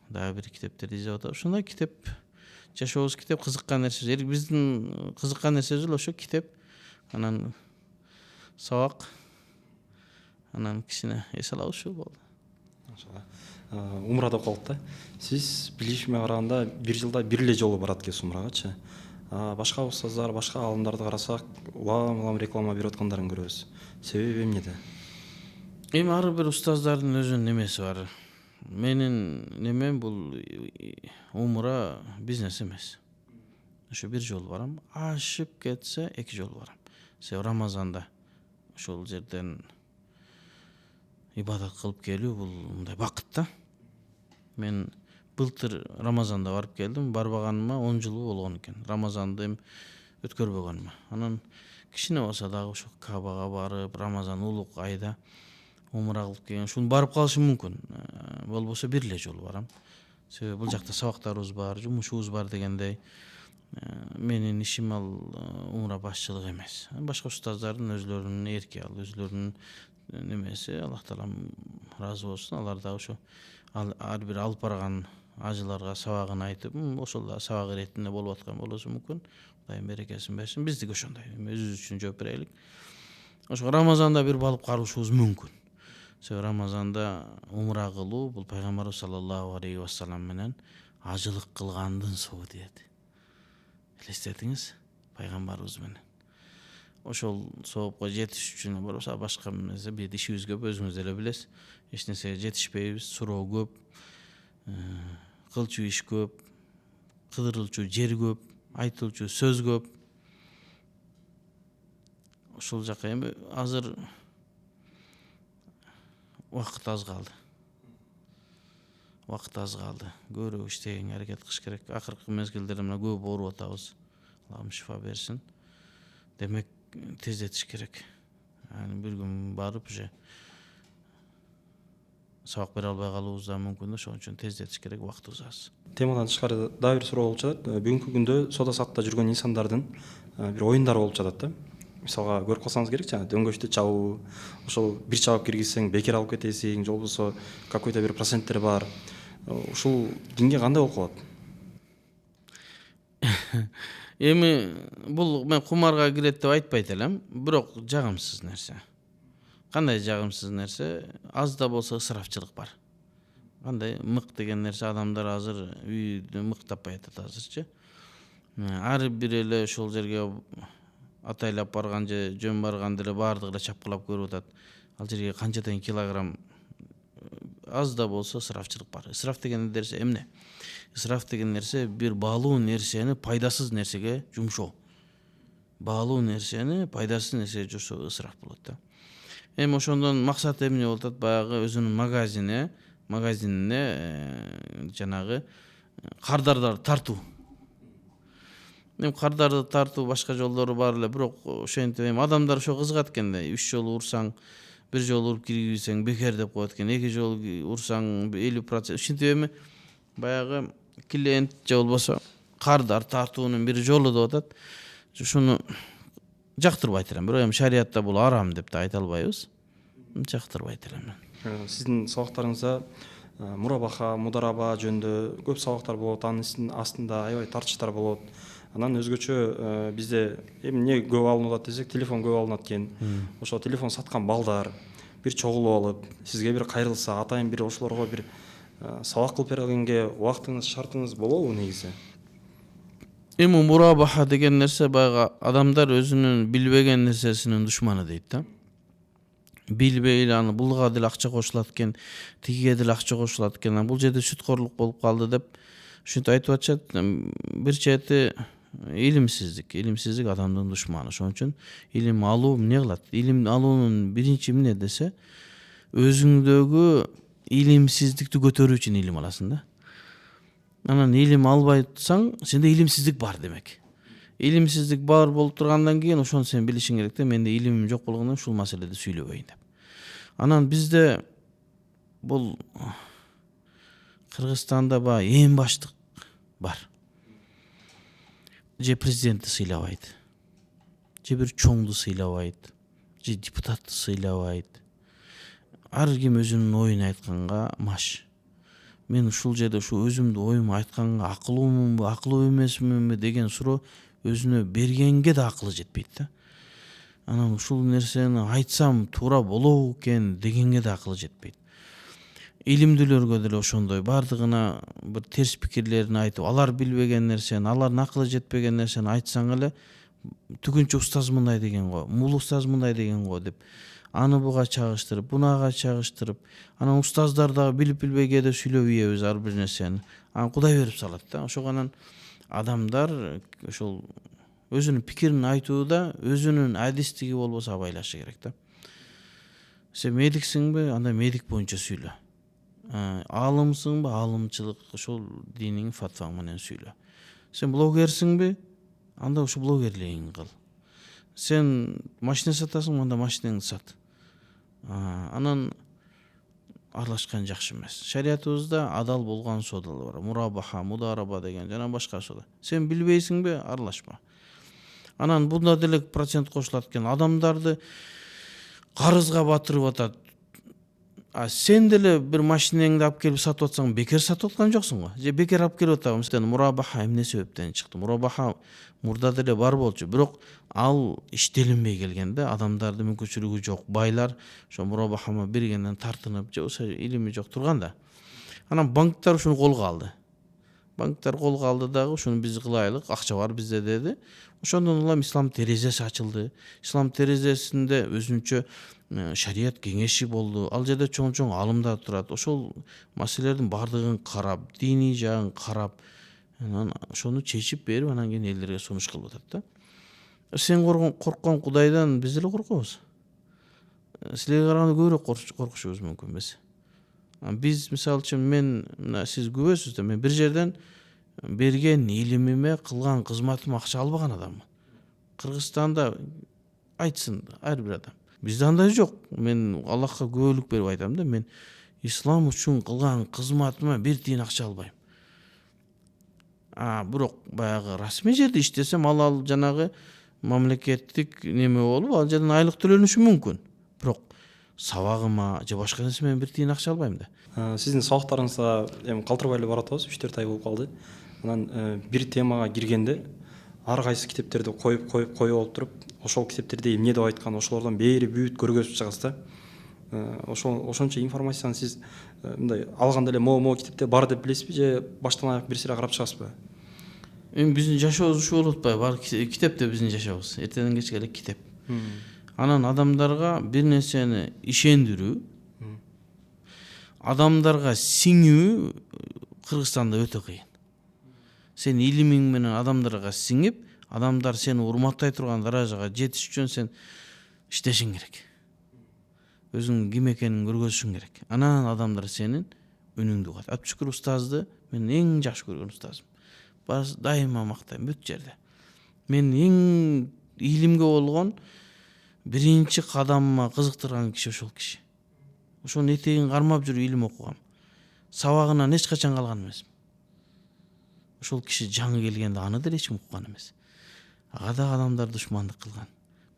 Дагы бир китептерди издеп атабыз. Ошондой китеп, жашообуз китеп, кызыккан нерсе. Биздин кызыккан нерсебиз эле ошо китеп. Анан сабак. Анан кичине эс алабыз, ушул болду. Умрада калдык да. Сиз билишиме караганда бир жылда бир эле жолу барат экенсиз умрагачы. Башка устаздар, башка аалымдарды карасак, улам реклама берип аткандарын көрөбүз. Себеби эмнеде? Эми ар бир устаздардын өзүнүн немеси бар. Менин немем бул умра бизнес эмес. Ошо бир жолу барам. Ашып кетсе 2 жолу барам. Себеби Рамазанда ошол жерден ибадат кылып келүү бул мындай бакыт да. Мен былтыр Рамазанда барып келдим. Барбаганыма 10 жыл болгон экен. Рамазанды эми өткөрбөгөнүмө. Анан кичине болсо дагы ошо Кабага барып, Рамазан улук айда умра кылып келген. Ушуну барып калышым мүмкүн. Болбосо бир эле жолу барам. Себеби бул жакта сабактарыбыз бар, жумушубуз бар дегендей. Менин ишим ал умра башчылык эмес. Башка устаздардын өзлөрүнүн эрки, ал өзлөрүнүн немеси. Аллах Таалам ыраазы болсун. Алар да ошо ар бир алып барган ажыларга сабагын айтып, ошол да сабак иретинде болуп аткан болосу мүмкүн. Кудайым берекесин берсин. Биздики ошондой. Өзүбүз үчүн жооп берелик. Ошо Рамазанда бир балып карышыбыз мүмкүн. Себеби Рамазанда умра кылуу бул пайгамбарыбыз саллаллаху алейхи вассалам менен ажылык кылгандын соодети. Элестетиңиз, пайгамбарыбыз менен. Ошол соопко жетиш үчүн болбосо башка нерсе бир ишибиз көп, өзүңүз деле билесиз. Эч нерсеге жетишпейбиз, суроо көп, кылчу иш көп, кыдырылчу жер көп, айтылчу сөз көп. Ошол жака эми азыр убакыт аз калды. убакыт аз калды. Көбүрөөк иштегенге аракет кылыш керек. Акыркы мезгилдерде мына көп ооруп атабыз. Аллахым шифа берсин. Демек тездетиш керек. Bir gün барып уже сабак бере албай калуубуз да мүмкүн да, ошон үчүн тездетиш керек, убактыбыз аз. Темадан тышкары дагы бир суроо болуп жатат. Бүгүнкү күндө соода саттыкта жүргөн инсандардын бир оюндары болуп жатат да. Мисалга көрүп калсаңыз керек, жана дөңгөчтү чабуу, ошол бир чабып киргизсең бекер алып кетесиң, же болбосо какой-то бир проценттер бар. Ушул динге кандай болуп калат? Эми бул мен кумарга кирет деп айтпайт элем, бирок жагымсыз нерсе. Кандай жагымсыз нерсе? Аз да болсо ысырафчылык бар. Кандай мык деген нерсе, адамдар азыр үйдө мык таппай атат азырчы. Ар бир эле ошол жерге атайлап барган же жөн барганда эле баардыгы эле чапкылап көрүп атат. Ал жерге канчадан килограмм аз да болсо ысырафчылык бар. Ысыраф деген нерсе эмне? Ысыраф деген нерсе бир баалуу нерсени пайдасыз нерсеге жумшоо. Баалуу нерсени пайдасыз нерсеге жумшоо ысыраф болот да. Эми ошондон максат эмне болуп атат? Баягы өзүнүн магазинине жанагы кардарды тартуу. Эми кардарды тартуу башка жолдору бар эле, бирок ошентип эми адамдар ошо кызыгат экен да. 3 жолу урсаң, бир жолу уруп киргизсең бекер деп коет экен. 2 жолу урсаң 50%. Ушинтип эми баягы клиент же болбосо кардар тартуунун бир жолу деп атат. Ушуну жактырбайт элем. Бирок эми шариятта бул арам деп да айта албайбыз. Жактырбайт элем. Сиздин сабактарыңызда мурабаха, мудараба жөнүндө көп сабактар болот. Анын астында аябай тартыштар болот. Анан өзгөчө бизде эмне көп алынып атат десек, телефон көп алынат экен. Ошо телефон саткан балдар бир чогулуп алып, сизге бир кайрылса, атайын бир ошолорго бир сабак кылып бергенге убактыңыз, шартыңыз болобу негизи? Эми мурабаха деген нерсе баягы адамдар өзүнүн билбеген нерсесинин душманы дейт да. Билбей эле аны булга деле акча кошулат экен, тигиге деле акча кошулат экен. Бул жерде сүткөрлүк болуп калды деп ушинтип айтып атышат. Бир чети илимсиздик адамдын душманы. Ошон үчүн илим алуу эмне кылат? Илим алуунун биринчи эмне десе, өзүңдөгү илимсиздикти көтөрүү үчүн илим аласың да. Анан илим албайсаң, сенде илимсиздик бар демек. Илимсиздик бар болуп тургандан кийин ошону сен билишиң керек да, менде илимим жок болгондон ушул маселеде сүйлөбөйүн деп. Анан бизде бул Кыргызстанда эң баштык бар. Же президентти сыйлабайт, же бир чоңду сыйлабайт, же депутатты сыйлабайт. Ар ким өзүнүн оюн айтканга маш. Мен ушул жерде ушу өзүмдүн оюмду айтканга акылуумунбу, акылуу эмесминби деген суроо өзүнө бергенге да акылы жетпейт да. Анан ушул нерсени айтсам туура болобу экен дегенге да акылы жетпейт. Илимдүүлөргө деле ошондой бардыгына бир терс пикирлерин айтып, алар билбеген нерсени, алардын акылы жетпеген нерсени айтсаң эле түгүнчө устаз мындай деген го, мул устаз мындай деген го деп аны буга чагыштырып, бунага чагыштырып, анан устаздар дагы билип билбей кээде сүйлөп ийебиз ар бир нерсени. Анан Кудай берип салат да. Ошого анан адамдар ошол өзүнүн пикирин айтууда өзүнүн адистиги болбосо абайлашы керек да. Сен медиксиңби, анда медик боюнча сүйлө. Алымсыңбы, алымчылык ошол диниң фатваң менен сүйлө. Сен блогерсиңби, анда ошо блогерлигиңди кыл. Сен машина сатасыңбы, анда машинаңды сат. Анан аралашкан жакшы эмес. Шариятыбызда адал болгон содалар бар. Мурабаха, мудараба деген жана башка сода. Сен билбейсиңби, аралашпа. Анан бунда деле процент кошулат экен. Адамдарды карызга батырып атат. Сен деле бир машинаңды алып келип сатып атсаң, бекер сатып аткан жоксуң го. Же бекер алып келип атабыз. Мурабаха эмне себептен чыкты? Мурабаха мурда деле бар болчу, бирок ал иштелинбей келген да. Адамдардын мүмкүнчүлүгү жок, байлар ошо мурабахама бергенден тартынып, же болбосо илими жок турганда. Анан банктар ушуну колго алды. Банктар колго алды дагы ушуну биз кылайлык, акча бар бизде деди. Ошондон улам ислам терезеси ачылды. Ислам терезесинде өзүнчө шарият кеңеши болду. Ал жерде чоң алымдар турат. Ошол маселелердин бардыгын карап, диний жагын карап, анан ошону чечип берип, анан кийин элдерге сунуш кылып атат да. Сен корккон Кудайдан биз деле коркобуз. Силерге караганда көбүрөөк коркушубуз мүмкүн биз. Биз мисалы үчүн мен мына сиз күбөсүз да, мен бир жерден берген илимиме, кылган кызматыма акча албаган адаммын. Кыргызстанда айтсын ар бир адам. Бизде андай жок. Мен Аллахка күбөлүк берип айтам да, мен ислам үчүн кылган кызматыма бир тиын акча албайм. Бирок баягы расмий жерде иштесем, ал жанагы мамлекеттик неме болуп, ал жерден айлык төлөнүшү мүмкүн. Бирок сабагыма же башка нерсеме бир тиын акча албайм да. Сиздин сабактарыңызга эми калтырбай эле барып атабыз, 3-4 ай болуп калды. Анан бир темага киргенде ар кайсы китептерди коюп алып туруп, ошол китептерде эмне деп айткан, ошолордон бери бүт көргөзүп чыгасыз да. Ошончо информацияны сиз мындай алганда эле могу китепте бар деп билесизби, же баштан аяк бир сыйра карап чыгасызбы? Эми биздин жашообуз ушу болуп атпайбы? Бар китепте биздин жашообуз. Эртеден кечке эле китеп. Анан адамдарга бир нерсени ишендирүү, адамдарга сиңүү Кыргызстанда өтө кыйын. Сен илимиң менен адамдарга сиңип, адамдар сени урматтай турган даражага жетиш үчүн сен иштешиң керек. Өзүңдүн ким экенин көргөзүшүң керек. Анан адамдар сенин үнүңдү угат. Абдышүкүр устазды мен эң жакшы көргөн устазым. Дайыма мактайм бүт жерде. Мен эң илимге болгон биринчи кадамыма кызыктырган киши ошол киши. Ошонун этегин кармап жүрүп илим окугам. Сабагынан эч качан калган эмесмин. Ошол киши жаңы келгенде аны деле эч ким уккан эмес. Ага да адамдар душмандык кылган.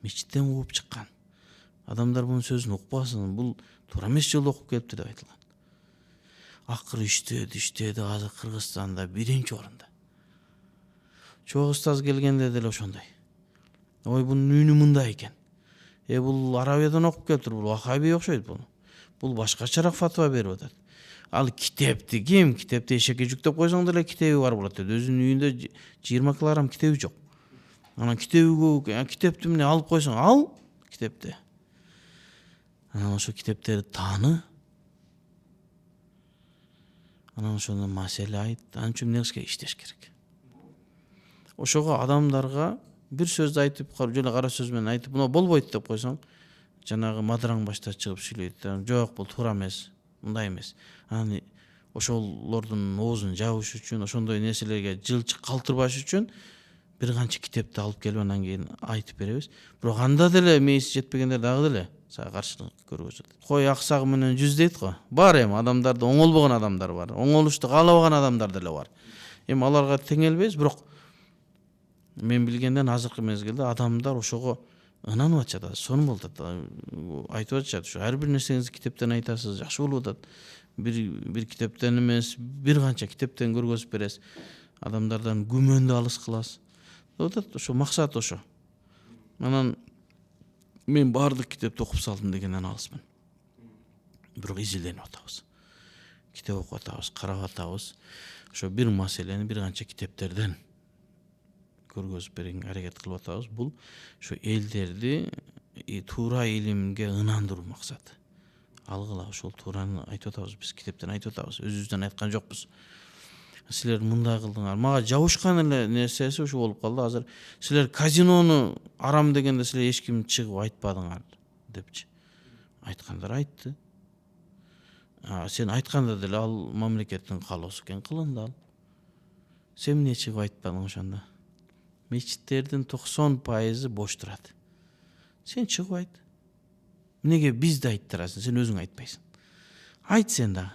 Мечиттен кууп чыккан. Адамдар бунун сөзүн укпасын, бул туура эмес жолдо окуп келипти деп айтылган. Акыры иштеди, азыр Кыргызстанда биринчи орунда. Чоң устаз келгенде деле ошондой. Ой, бунун үнү мындай экен. Бул Арабиядан окуп келиптир, бул Вахаби окшойт бул. Бул башкачараак фатва берип атат. Ал китепти китепти эшекке жүктөп койсоң деле китеби бар болот дейт. Өзүнүн үйүндө 20 килограмм китеби жок. Анан китепти эмне алып койсоң, ал китепти. Анан ошо китептерди тааны. Анан ошондон маселе айт. Анан үчүн эмне кылыш керек? Иштеш керек. Ошого адамдарга бир сөздү айтып, жөн кара сөз менен айтып, мына болбойт деп койсоң, жанагы мадыраң башта чыгып сүйлөйт. Жок, бул туура эмес, мындай эмес. Анан ошолордун оозун жабыш үчүн, ошондой нерселерге жылчы калтырбаш үчүн бир канча китепти алып келип анан кийин айтып беребиз. Бирок анда деле мээси жетпегендер дагы деле сага каршылык көргөзөт. Кой аксагы менен жүз дейт го. Бар эми адамдарда оңолбогон адамдар бар. Оңолушту каалабаган адамдар деле бар. Эми аларга теңелбейбиз, бирок мен билгенден азыркы мезгилде адамдар ошого ынанып атышат. Сонун болуп атат. Айтып атышат, ушу ар бир нерсеңизди китептен айтасыз, жакшы болуп атат. Бир китептен эмес, бир канча китептен көргөзүп бересиз. Адамдардан күмөндү алыс кыласыз. Ошо максат ошо. Анан мен баардык китепти окуп салдым дегенден алысмын. Бирок изилденип атабыз. Китеп окуп атабыз, карап атабыз. Ошо бир маселени бир канча китептерден көргөзүп берүүгө аракет кылып атабыз. Бул ошо элдерди туура илимге ынандыруу максаты. Алгыла ошол туураны айтып атабыз, биз китептен айтып атабыз, өзүбүздөн айткан жокпуз. Силер мындай кылдыңар. Мага жабышкан эле нерсеси ушу болуп калды. Азыр силер казинону арам дегенде силер эч ким чыгып айтпадыңар депчи. Айткандар айтты. Сен айтканда деле ал мамлекеттин каалоосу экен, кылынды ал. Сен эмне чыгып айтпадың ошондо? Мечиттердин 90% бош турат. Сен чыгып айт. Эмнеге бизди айттырасың? Сен өзүң айтпайсың. Айт сен да.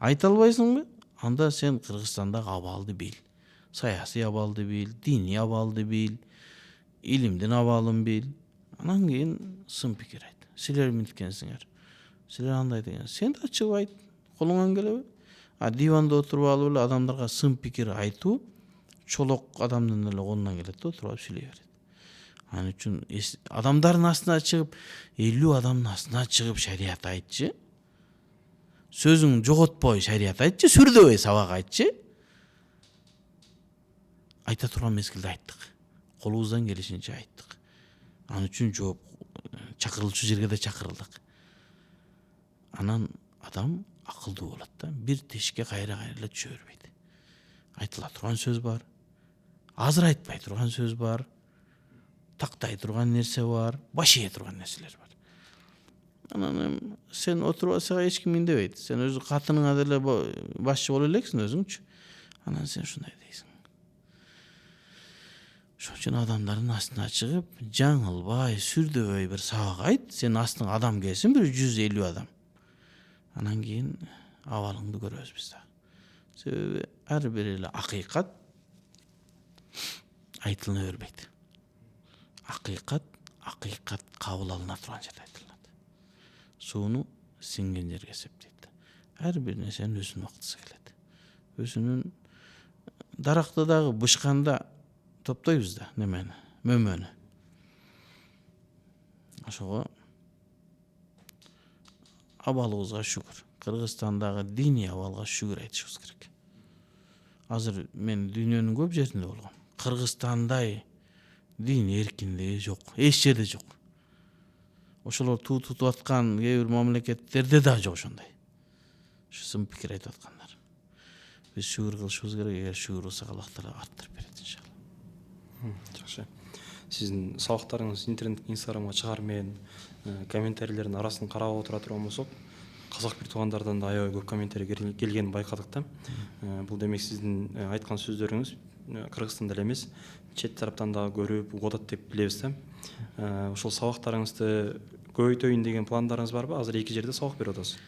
Айта албайсыңбы? Анда сен Кыргызстандагы абалды бил. Саясий абалды бил, диний абалды бил, илимдин абалын бил. Анан кийин сын пикир айт. Силер минткенсиңер. Силер андай деген. Сен да чыгып айт. Колуңан келеби? Диванда отуруп алып эле адамдарга сын пикир айтуу чолок адамдын эле колунан келет да, отуруп алып сүйлөй берет. Анын үчүн адамдардын астына чыгып, 50 адамдын астына чыгып шарият айтчы. Сөзүң жоготпой шарият айтчы, сүрдөбөй сабак айтчы. Айта турган мезгилде айттык. Колубуздан келишинче айттык. Анын үчүн жооп чакырылчу жерге да чакырылдык. Анан адам акылдуу болот да. Бир тешикке кайра эле түшө бербейт. Айтыла турган сөз бар. Азыр айтпай турган сөз бар. Тактай турган нерсе бар. Баш ие турган нерселер бар. Анан сен отуруп сага эч ким индебейт. Сен өзү катыныңа деле башчы боло элексиң өзүңчү. Анан сен ушундай дейсиң. Ошон үчүн адамдардын астына чыгып, жаңылбай, сүрдөбөй бир сабак айт. Сен астыңа адам келсин, бир 150 адам. Анан кийин абалыңды көрөбүз биз да. Себеби ар бир эле акыйкат айтылына бербейт. Акыйкат кабыл алына турган жерде айтылат. Сууну сиңген жерге эсептейт. Ар бир нерсенин өзүнүн убактысы келет. Өзүнүн даракты дагы бышканда топтойбуз да немени, мөмөнү. Ошого абалыбызга шүгүр. Кыргызстандагы диний абалга шүгүр айтышыбыз керек. Азыр мен дүйнөнүн көп жеринде болгом. Кыргызстандай дин эркиндиги жок. Эч жерде жок. Ошолор туу тутуп аткан кээ бир мамлекеттерде да жок ошондой. Ушу сын пикир айтып аткандар. Биз шүгүр кылышыбыз керек, эгер шүгүр кылсак Аллах Таала арттырып берет иншалла. Жакшы. Сиздин сабактарыңыз интернет, инстаграмга чыгар мен комментарийлердин арасын карап отура турган болсок, казак бир туугандардан да аябай көп комментарий келгенин байкадык да. Бул демек сиздин айткан сөздөрүңүз Кыргызстанда эле эмес, чет тараптан да көрүп угуп атат деп билебиз да. Ошол сабактарыңызды көбөйтөйүн деген пландарыңыз барбы? Азыр 2 жерде сабак берип атасыз.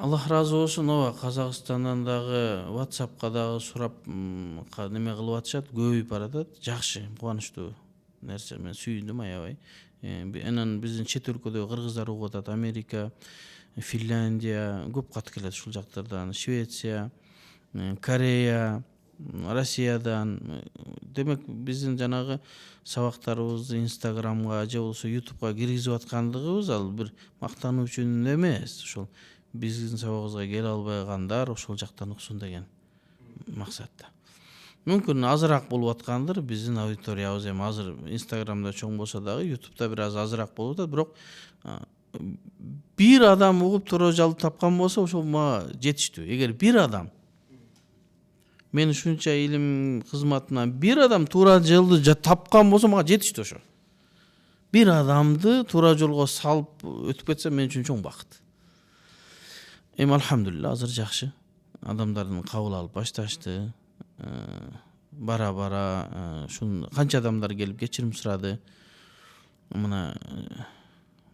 Аллах разы болсун. Ооба, Казакстандан дагы WhatsAppка дагы сурап неме кылып атышат, көбөйүп баратат. Жакшы, кубанычтуу нерсе. Мен сүйүндүм аябай. Анан биздин чет өлкөдөгү кыргыздар угуп атат. Америка, Финляндия көп кат келет ушул жактардан, Швеция, Корея, Россиядан. Демек биздин жанагы сабактарыбызды Инстаграмга же болбосо Ютубка киргизип аткандыгыбыз ал бир мактануу үчүн эмес. Ошол биздин сабагыбызга келе албай калгандар ошол жактан уксун деген максатта. Мүмкүн азыраак болуп аткандыр биздин аудиториябыз. Эми азыр Инстаграмда чоң болсо дагы Ютубта бир аз азыраак болуп атат, бирок бир адам угуп туура жолду тапкан болсо ошол мага жетиштүү. Эгер бир адам мен ушунча илим кызматынан бир адам туура жолду тапкан болсо мага жетиштүү ошо. Бир адамды туура жолго салып өтүп кетсе мен үчүн чоң бакыт. Эми алхамдулилла азыр жакшы. Адамдардын кабыл алып башташты. Бара-бара ушун канча адамдар келип кечирим сурады. Мына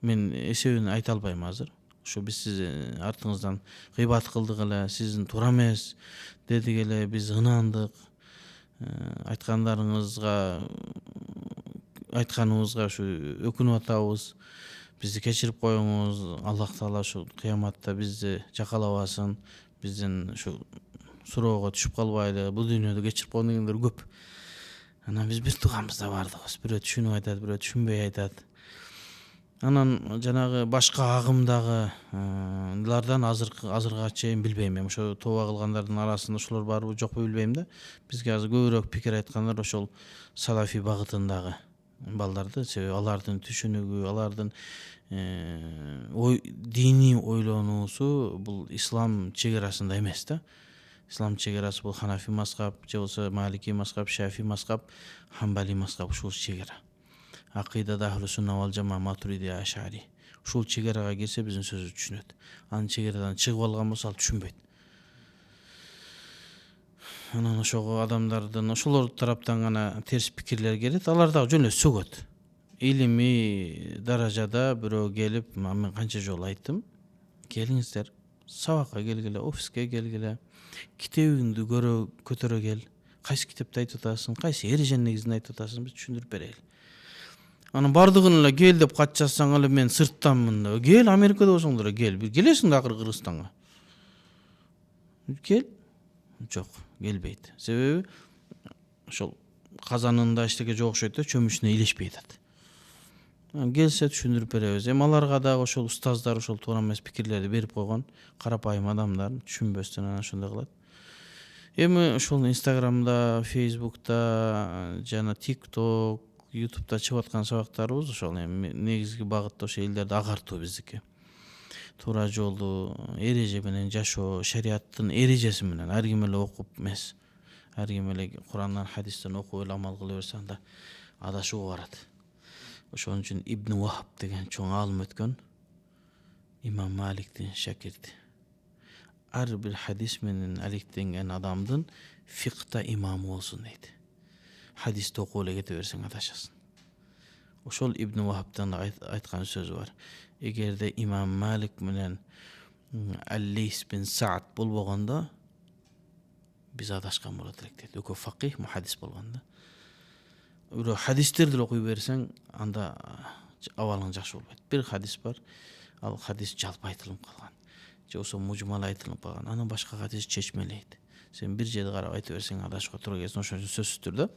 мен эсебин айта албайм азыр. Ошо биз сиз артыңыздан гыйбат кылдык эле, сиздин туура эмес дедик эле, биз ынандык. Айтканыбызга ушу өкүнүп атабыз. Бизди кечирип коюңуз. Аллах Таала ушу кыяматта бизди жакалабасын. Биздин ушу суроого түшүп калбайлы. Бул дүйнөдө кечирип койгон дегендер көп. Анан биз бир тууганбыз да бардыгыбыз. Бирөө түшүнүп айтат, бирөө түшүнбөй айтат. Анан жанагы башка агымдагылардан азырга чейин билбейм. Эми ошо тооба кылгандардын арасында ошолор барбы жокпу билбейм да. Бизге азыр көбүрөөк пикир айткандар ошол салафи багытындагы балдарды. Себеби алардын түшүнүгү, алардын диний ойлонуусу бул ислам чегерасында эмес да. Ислам чегерасы бул Ханафи мазхаб, же болбосо Малики мазхаб, Шафи мазхаб, Хамбали мазхаб ушул чегера. Акыйдада ахлу сунна вал жама, Матуриди, Ашари. Ушул чегерага кирсе биздин сөзүбүздү түшүнөт. Анын чегерадан чыгып алган болсо ал түшүнбөйт. Анан ошого адамдардын ошолор тараптан гана терс пикирлер келет. Алар дагы жөн эле сөгөт. Илимий даражада бирөө келип, мен канча жолу айттым. Келиңиздер, сабакка келгиле, офиске келгиле, китебиңди көтөрө кел. Кайсы китепти айтып атасың, кайсы эреженин негизинде айтып атасың, биз түшүндүрүп берели. Анан бардыгын эле кел деп кат жазсаң эле мен сырттанмын. Кел, Америкада болсоң деле кел. Келесиң да акыры Кыргызстанга. Кел. Жок, келбейт. Себеби ошол казанында эчтеке жок окшойт да, чөмүчүнө илешпей атат. Келсе түшүндүрүп беребиз. Эми аларга дагы ошол устаздар ошол туура эмес пикирлерди берип койгон. Карапайым адамдар түшүнбөстөн анан ошондой кылат. Эми ошол Инстаграмда, Фейсбукта, жана TikTok, Ютубта чыгып аткан сабактарыбыз ошол эми негизги багытта ошо элдерди агартуу биздики. Туура жолду эреже менен жашоо, шариаттын эрежеси менен ар ким эле окуп эмес. Ар ким эле Курандан, хадистен окуп эле амал кыла берсе анда адашууга барат. Ошон үчүн Ибн Вахаб деген чоң аалым өткөн, имам Маликтин шакирти. Ар бир хадис менен алектенген адамдын фикта имамы болсун дейт. Хадисти окуп эле кете берсең адашасың. Ошол Ибн Вахабтан айткан сөзү бар. Эгерде имам Малик менен Аллейс бин Саад болбогондо биз адашкан болот элек дейт. Экөө факих, мухаддис болгондо. Бирок хадистерди окуй берсең, анда абалың жакшы болбойт. Бир хадис бар, ал хадис жалпы айтылып калган. Же болсо мужмал айтылып калган. Анан башка хадис чечмелейт. Сен бир жерди карап айта берсең адашып тура келсин. Ошон үчүн сөзсүз түрдө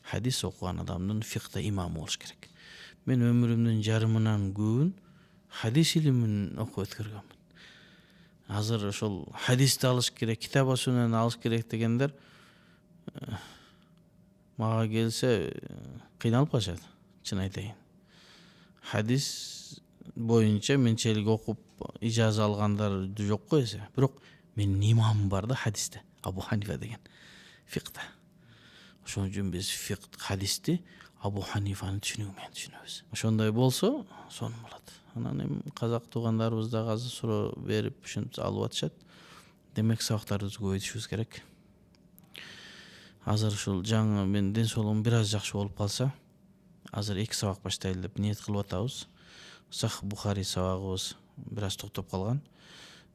хадис окуган адамдын фикта имамы болуш керек. Мен өмүрүмдүн жарымынан көбүн хадис илимин окуп өткөргөмүн. Азыр ошол хадисти алыш керек, китап асуунан алыш керек дегендер мага келсе кыйналып калышат, чын айтайын. Хадис боюнча менчелик окуп ижаза алгандар жок го эсе. Бирок менин имамым бар да хадисте, Абу Ханифа деген, фикта. Ошон үчүн биз хадисти Абу Ханифаны түшүнүү менен түшүнөбүз. Ошондой болсо сонун болот. Анан эми казак туугандарыбыз дагы азыр суроо берип ушинтип алып атышат. Демек сабактарыбызды көбөйтүшүбүз керек. Азыр ушул жаңы мен ден соолугум бир аз жакшы болуп калса, азыр 2 сабак баштайлы деп ниет кылып атабыз. Сах Бухари сабагыбыз бир аз токтоп калган.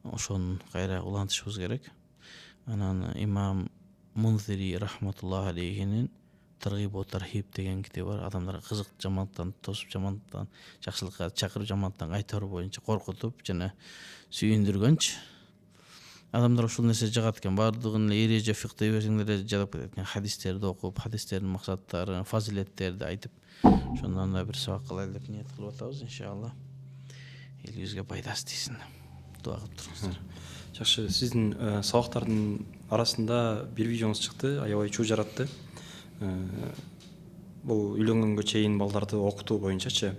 Ошону кайра улантышыбыз керек. Анан имам Мунзири рахматуллахи алейхинин Таргиб ва Тархиб деген китеби бар. Адамдарга кызык жамандыктан тосуп, жамандыктан жакшылыкка чакырып, жамандыктан кайтаруу боюнча коркутуп жана сүйүндүргөнчү. Адамдар ушул нерсе жагат экен. Бардыгын эле эреже фикте берсеңдер жадап кетет экен. Хадистерди окуп, хадистердин максаттарын, фазилеттерди айтып, ошондон да бир сабак кылайлы деп ниет кылып атабыз, иншалла. Элибизге пайдасы тийсин. Дуа кылып туруңуздар. Жакшы, сиздин сабактардын арасында бир видеоңуз чыкты, аябай чуу жаратты. Бул үйлөнгөнгө чейин балдарды окутуу боюнчачы,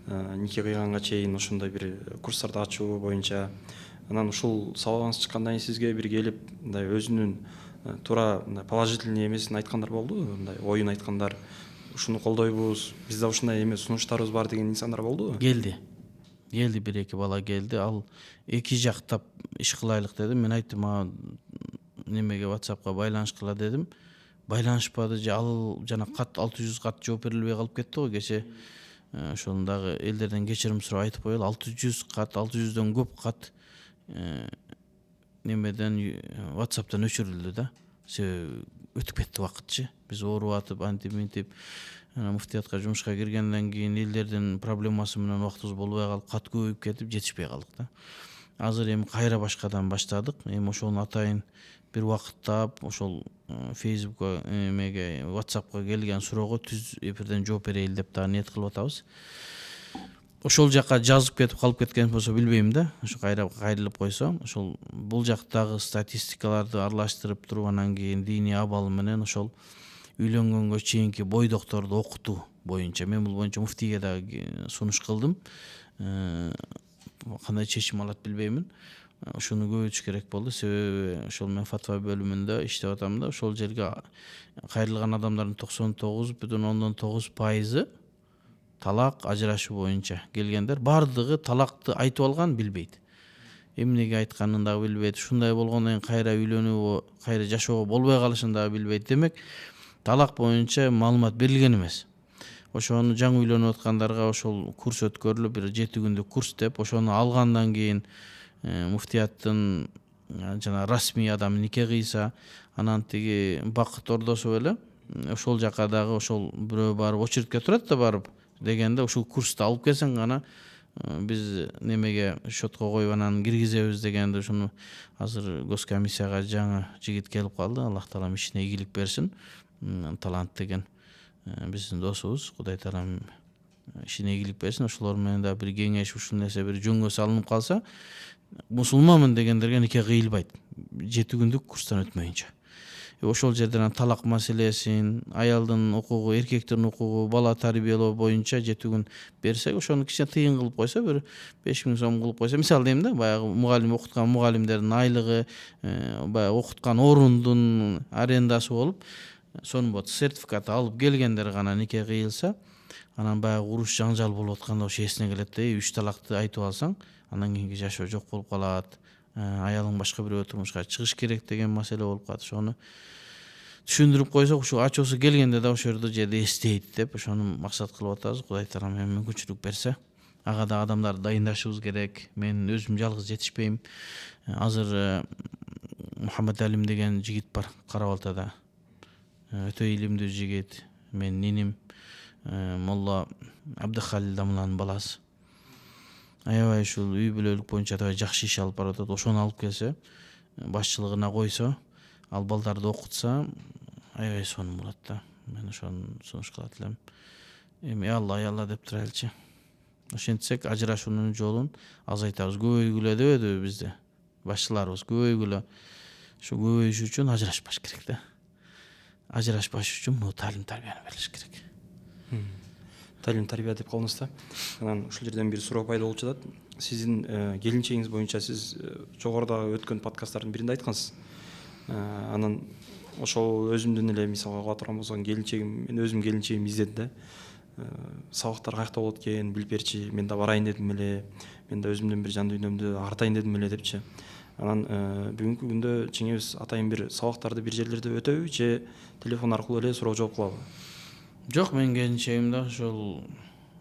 нике кыйганга чейин ошондой бир курстарды ачуу боюнча. Анан ушул сабагыңыз чыккандан кийин сизге бир келип, мындай өзүнүн туура положительный эмесин айткандар болдубу? Мындай оюн айткандар, ушуну колдойбуз, бизде ушундай эме сунуштарыбыз бар деген инсандар болдубу? Келди. Бир эки бала келди. Ал эки жактап иш кылайлык дедим. Мен айттым, немеге WhatsAppка байланышкыла дедим. Байланышпады же ал жана кат 600 кат жооп берилбей калып кетти го кече. Ошону дагы элдерден кечирим сурап айтып коелу. 600 кат, 600дөн көп кат немеден WhatsApp'тан өчүрүлдү да. Себеби өтүп кетти убакытчы. Биз ооруп атып, антип муфтиятка жумушка киргенден кийин элдердин проблемасы менен убактыбыз болбой калып, кат көбөйүп кетип жетишпей калдык да. Азыр эми кайра башкадан баштадык. Эми ошону атайын бир убакыттап ошол Facebook'ка, эмеге, WhatsApp'ка келген суроого түз эфирден жооп берейли деп да ниет кылып атабыз. Ошол жакка жазып кетип калып кеткен болсо билбейм да. Ошо кайра кайрылып койсо, ошол бул жактагы статистикаларды аралаштырып туруп анан кийин диний абал менен ошол үйлөнгөнгө чейинки бойдокторду окутуу боюнча мен бул боюнча муфтийге дагы сунуш кылдым. Кандай чечим алат билбеймин. Ошону көбөйтүш керек болду. Себеби ошол мен фатва бөлүмүндө иштеп атам да, ошол жерге кайрылган адамдардын 99,9% талак, ажырашуу боюнча келгендер. Бардыгы талакты айтып алган, билбейт. Эмнеге айтканын дагы билбейт. Ушундай болгондон кийин кайра үйлөнүүгө, кайра жашоого болбой калышын дагы билбейт. Демек, талак боюнча маалымат берилген эмес. Ошону жаңы үйлөнүп аткандарга ошол курс өткөрүлүп, бир 7 күндүк курс деп, ошону алгандан кийин муфтияттын жана расмий адам нике кыйса, анан тиги бакыт ордосуп эле ошол жака дагы ошол бирөө барып очередке турат да барып дегенде ошол курсту алып келсең гана биз немеге счетко коюп анан киргизебиз дегенде ушуну азыр госкомиссияга жаңы жигит келип калды. Аллах таалам ишине ийгилик берсин. Талант деген биздин досубуз. Кудай таалам ишине ийгилик берсин. Ошолор менен да бир кеңеш, ушул нерсе бир жөнгө салынып калса, мусулманмын дегендерге нике кыйылбайт. 7 күндүк курстан өтмөйүнчө. Ошол жерден талак маселесин, аялдын укугу, эркектин укугу, бала тарбиялоо боюнча 7 күн берсек, ошону кичине тыйын кылып койсо, бир 5000 сом кылып койсо, мисалы дейм да, баягы мугалим окуткан мугалимдердин айлыгы, баягы окуткан орундун арендасы болуп, сонун болот. Сертификат алып келгендер гана нике кыйылса, Анан баягы уруш жаңжал болуп атканда ошо эсине келет да, 3 талакты айтып алсаң, андан кийинки жашоо жок болуп калат. Аялың башка бирөөгө турмушка чыгыш керек деген маселе болуп калат. Ошону түшүндүрүп койсок, ушу ачуусу келгенде да ошол жерде эстейт деп ошону максат кылып атабыз. Кудай таалам эми мүмкүнчүлүк берсе, ага да адамдарды дайындашыбыз керек. Мен өзүм жалгыз жетишпейм. Азыр Мухаммед Алим деген жигит бар Кара Балтада. Өтө илимдүү жигит. Мен ниним Молла Абдыхалил Дамланын баласы. Аябай ушул үй бүлөлүк боюнча аябай жакшы иш алып барып атат. Ошону алып келсе, башчылыгына койсо, ал балдарды окутса, аябай сонун болот да. Мен ошону сунуш кылат элем. Эми алла деп турайлычы. Ошентсек ажырашуунун жолун азайтабыз. Көбөйгүлө дебедиби бизде? Башчыларыбыз көбөйгүлө. Ошо көбөйүш үчүн ажырашпаш керек да. Ажырашпаш үчүн бул таалим тарбияны берилиш керек. Талим тарбия деп калдыңыз да. Анан ушул жерден бир суроо пайда болуп жатат. Сиздин келинчегиңиз боюнча сиз жогорудагы өткөн подкасттардын биринде айткансыз. Анан ошол өзүмдүн эле мисалга кыла турган болсоң, мен өзүм келинчегимди издедим да. Сабактар каякта болот экен, билип берчи, мен да барайын дедим эле. Мен да өзүмдүн бир жан дүйнөмдү артайын дедим эле депчи. Анан бүгүнкү күндө чеңебиз атайын бир сабактарды бир жерлерде өтөбү же телефон аркылуу эле суроо жооп кылабы? Жок, мен келинчегим да ошол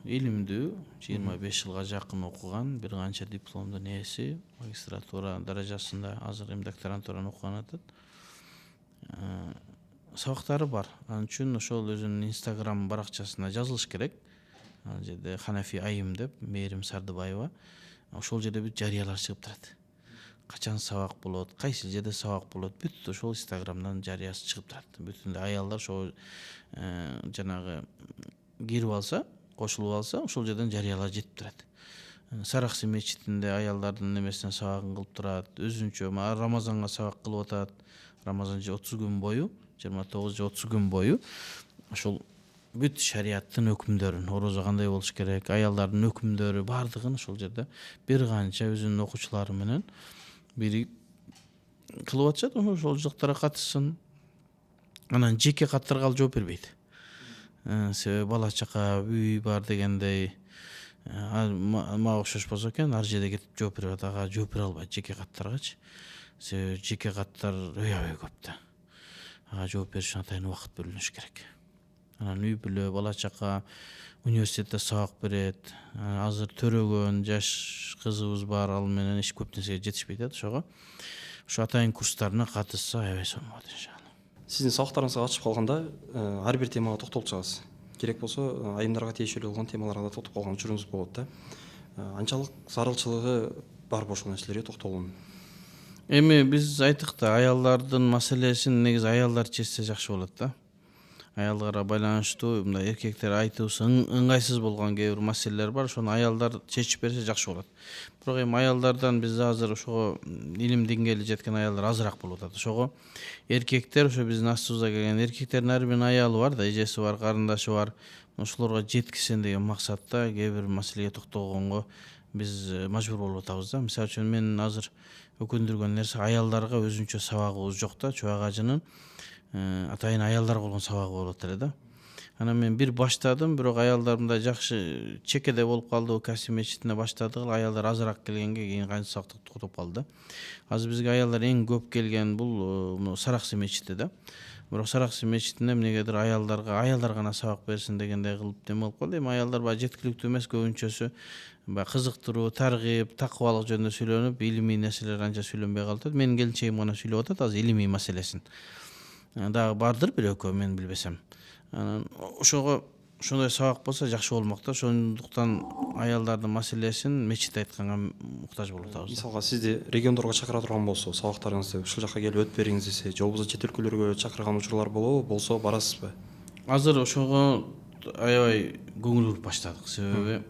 илимдүү, 25 жылга жакын окуган, бир канча дипломдун ээси, магистратура даражасында, азыр эми докторантураны окуган атат. Сабактары бар. Ал үчүн ошол өзүнүн Instagram баракчасына жазылыш керек. Ал жерде Ханафи айым деп, Мээрим Сардыбаева. Ошол жерде бүт жарыялар чыгып турат. Качан сабак болот, кайсы жерде сабак болот, бүт ошол Instagramдан жарыясы чыгып турат. Бүтүн аялдар ошол жанагы кирип алса, кошулуп алса, ошол жерден жарыялар жетип турат. Сараксы мечитинде аялдардын немесинен сабагын кылып турат. Өзүнчө Рамазанга сабак кылып атат. Рамазан 30 күн бою, 29 же 30 күн бою ошол бүт шариаттын өкүмдөрүн, орозо кандай болуш керек, аялдардын өкүмдөрү бардыгын ошол жерде бир канча өзүнүн окуучулары менен бири кылып атышат. Ошол жактара катышсын. Анан жеке каттарга ал жооп бербейт. Себеби бала чака, үй бар дегендей. Мага окшош болсо экен, ар жерде кетип жооп берип атат. Ага жооп бере албайт жеке каттаргачы. Себеби жеке каттар аябай көп да. Ага жооп бериш үчүн атайын убакыт бөлүнүш керек. Анан үй бүлө, бала чака, университетте сабак берет. Азыр төрөгөн жаш кызыбыз бар, ал менен эч көп нерсеге жетишпей атат. Ошо атайын курстарына катышса аябай сонун болот иншалла. Сиздин сабактарыңызга катышып калганда ар бир темага токтолуп чыгасыз. Керек болсо айымдарга тиешелүү болгон темаларга да токтоп калган учуруңуз болот да. Анчалык зарылчылыгы барбы ошол нерселерге токтолуунун? Эми биз айттык да, аялдардын маселесин негизи аялдар чечсе жакшы болот да. Аялдарга байланыштуу мындай эркектер айтуусу ыңгайсыз болгон кээ бир маселелер бар, ошону аялдар чечип берсе жакшы болот. Бирок эми аялдардан биз азыр ошого илим деңгээли жеткен аялдар азыраак болуп атат. Ошого эркектер, ошо биздин астыбызга келген эркектердин ар биринин аялы бар да, эжеси бар, карындашы бар. Ошолорго жеткизсен деген максатта кээ бир маселеге токтолгонго биз мажбур болуп атабыз да. Мисалы үчүн мен азыр өкүндүргөн нерсе, аялдарга өзүнчө сабагыбыз жок да. Чубак ажынын атайын аялдарга болгон сабагы болот эле да. Анан мен бир баштадым, бирок аялдар мындай жакшы чекеде болуп калды. Каси мечитине баштадык, аялдар азыраак келгенге кийин канча сабакта токтоп калды да. Азыр бизге аялдар эң көп келген бул Сараксы мечити да. Бирок Сараксы мечитинде эмнегедир аялдар гана сабак берсин дегендей кылып неме болуп калды. Эми аялдар баягы жеткиликтүү эмес, көбүнчөсү баягы кызыктыруу, таргип, такыбалык жөнүндө сүйлөнүп, илимий нерселер анча сүйлөнбөй калып. Менин келинчегим гана сүйлөп атат азыр илимий маселесин. Дагы бардыр бир экөө, мен билбесем. Анан ошого ошондой сабак болсо жакшы болмок да. Ошондуктан аялдардын маселесин мечитте айтканга муктаж болуп атабыз. Мисалга сизди региондорго чакыра турган болсо, сабактарыңызды ушул жакка келип өтүп бериңиз десе, же болбосо чет өлкөлөргө чакырган учурлар болобу? Болсо барасызбы? Азыр ошого аябай көңүл буруп баштадык. Себеби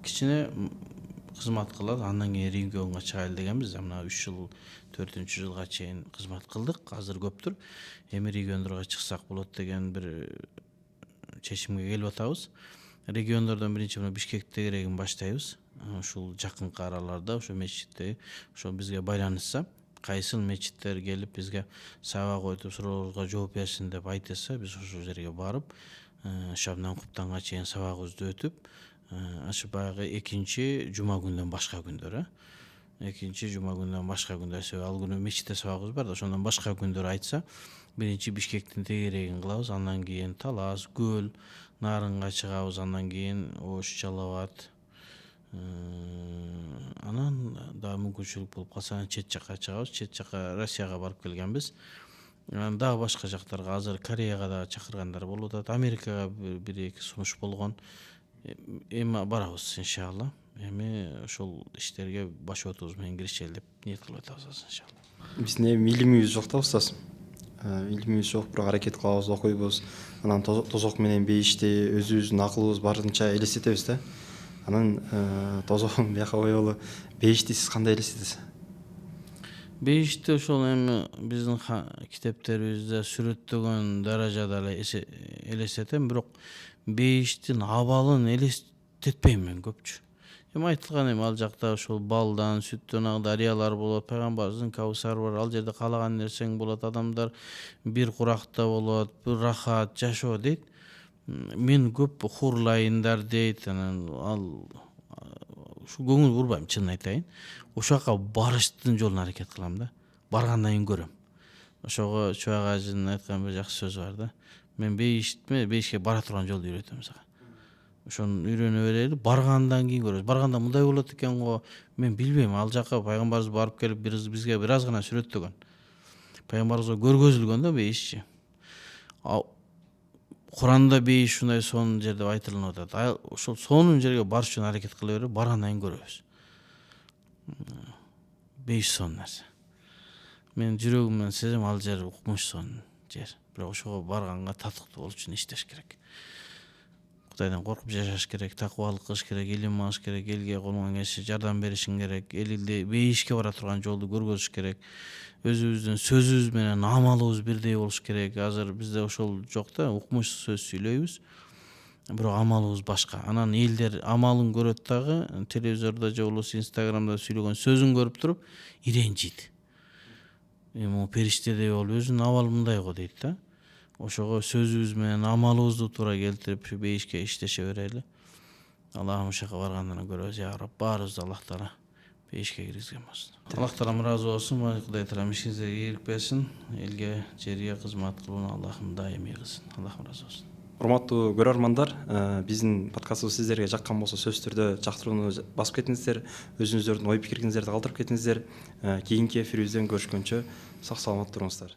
кичине кызмат кылып, андан кийин регионго чыгайлы дегенбиз. Мына 3 жыл, 4-жылга чейин кызмат кылдык. Азыр көптүр. Эми региондорго чыксак болот деген бир чечимге келип атабыз. Региондордон биринчи мына Бишкектегирегин баштайбыз. Ушул жакынкы араларда ошо мечитте ошо бизге байланышса, кайсыл мечиттер келип бизге сабак өтүп суроолорго жооп берсин деп айтса, биз ошол жерге барып, шабдан куптанга чейин сабагыбызды өтүп, ашы баягы экинчи жума күндөн башка күндөр, экинчи жума күндөн башка күндөр, себеби ал күнү мечитте сабагыбыз бар да, ошондон башка күндөр айтса, биринчи Бишкектин тегерегин кылабыз, андан кийин Талас, Көл, Нарынга чыгабыз, андан кийин Ош, Жалал-Абад, анан дагы мүмкүнчүлүк болуп калса чет жакка чыгабыз. Чет жакка Россияга барып келгенбиз. Анан дагы башка жактарга, азыр Кореяга да чакыргандар болуп атат. Америкага бир эки сунуш болгон. Эми барабыз иншалла. Эми ошол иштерге баш отубуз менен киришели деп ниет кылып атабыз иншалла. Биздин эми илимибиз жок да устаз. Илимибиз жок, бирок аракет кылабыз, окуйбуз. Анан тозок менен бейишти өзүбүздүн акылыбыз барынча элестетебиз да. Анан тозогун бияка боелу бейишти сиз кандай элестетесиз? Бейишти ошол эми биздин китептерибизде сүрөттөгөн даражада эле элестетем, бирок бейиштин абалын элестетпейм мен көпчү. Эми айтылган эми ал жакта ошол балдан, сүттөн ак дарыялар болот, пайгамбарыбыздын Каусары бар, ал жерде каалаган нерсең болот, адамдар бир куракта болот, бир рахат жашоо дейт. Мен көп хурлайындар дейт, анан ал ушу көңүл бурбайм, чынын айтайын. Ошол жака барыштын жолун аракет кылам да. Баргандан кийин көрөм. Ошого Чубак ажынын айткан бир жакшы сөзү бар да. Мен бейишке бара турган жолду үйрөтөм сага. Ошону үйрөнө берели, баргандан кийин көрөбүз. Барганда мындай болот экен го, мен билбейм. Ал жака пайгамбарыбыз барып келип бизге бир аз гана сүрөттөгөн. Пайгамбарыбызга көргөзүлгөн да бейишчи. Куранда бейиш ушундай сонун жер деп айтылып атат. Ошол сонун жерге барыш үчүн аракет кыла берип, баргандан кийин көрөбүз. Бейиш сонун нерсе. Мен жүрөгүмөн сезем, ал жер укмуш сонун жер. Бирок ошого барганга татыктуу болуш үчүн иштеш керек. Кудайдан коркуп жашаш керек, такыбалык кылыш керек, илим алыш керек, элге колуңан келишинче жардам беришиң керек, элди бейишке бара турган жолду көргөзүш керек. Өзүбүздүн сөзүбүз менен амалыбыз бирдей болуш керек. Азыр бизде ошол жок да, укмуш сөз сүйлөйбүз, бирок амалыбыз башка. Анан элдер амалын көрөт дагы, телевизордо же болбосо Инстаграмда сүйлөгөн сөзүн көрүп туруп иренжийт. Эми могу периштедей болуп өзүнүн абалы мындай го дейт да. Ошого сөзүбүз менен амалыбызды туура келтирип бейишке иштеше берели. Аллахым ошол жака баргандан көрөбүз. Я Рабб, баарыбызды Аллах Таала бейишке киргизген болсун. Аллах Таалам ыраазы болсун. Кудай Таалам ишиңизге ийгилик берсин. Элге, жерге кызмат кылууну Аллахым даимий кылсын. Аллахым ыраазы болсун. Урматтуу көрөрмандар, биздин подкастыбыз сиздерге жаккан болсо сөзсүз түрдө чактырууну басып кетиңиздер, өзүңүздөрдүн ой пикириңиздерди калтырып кетиңиздер. Кийинки эфирибизден көрүшкөнчө сак саламат туруңуздар.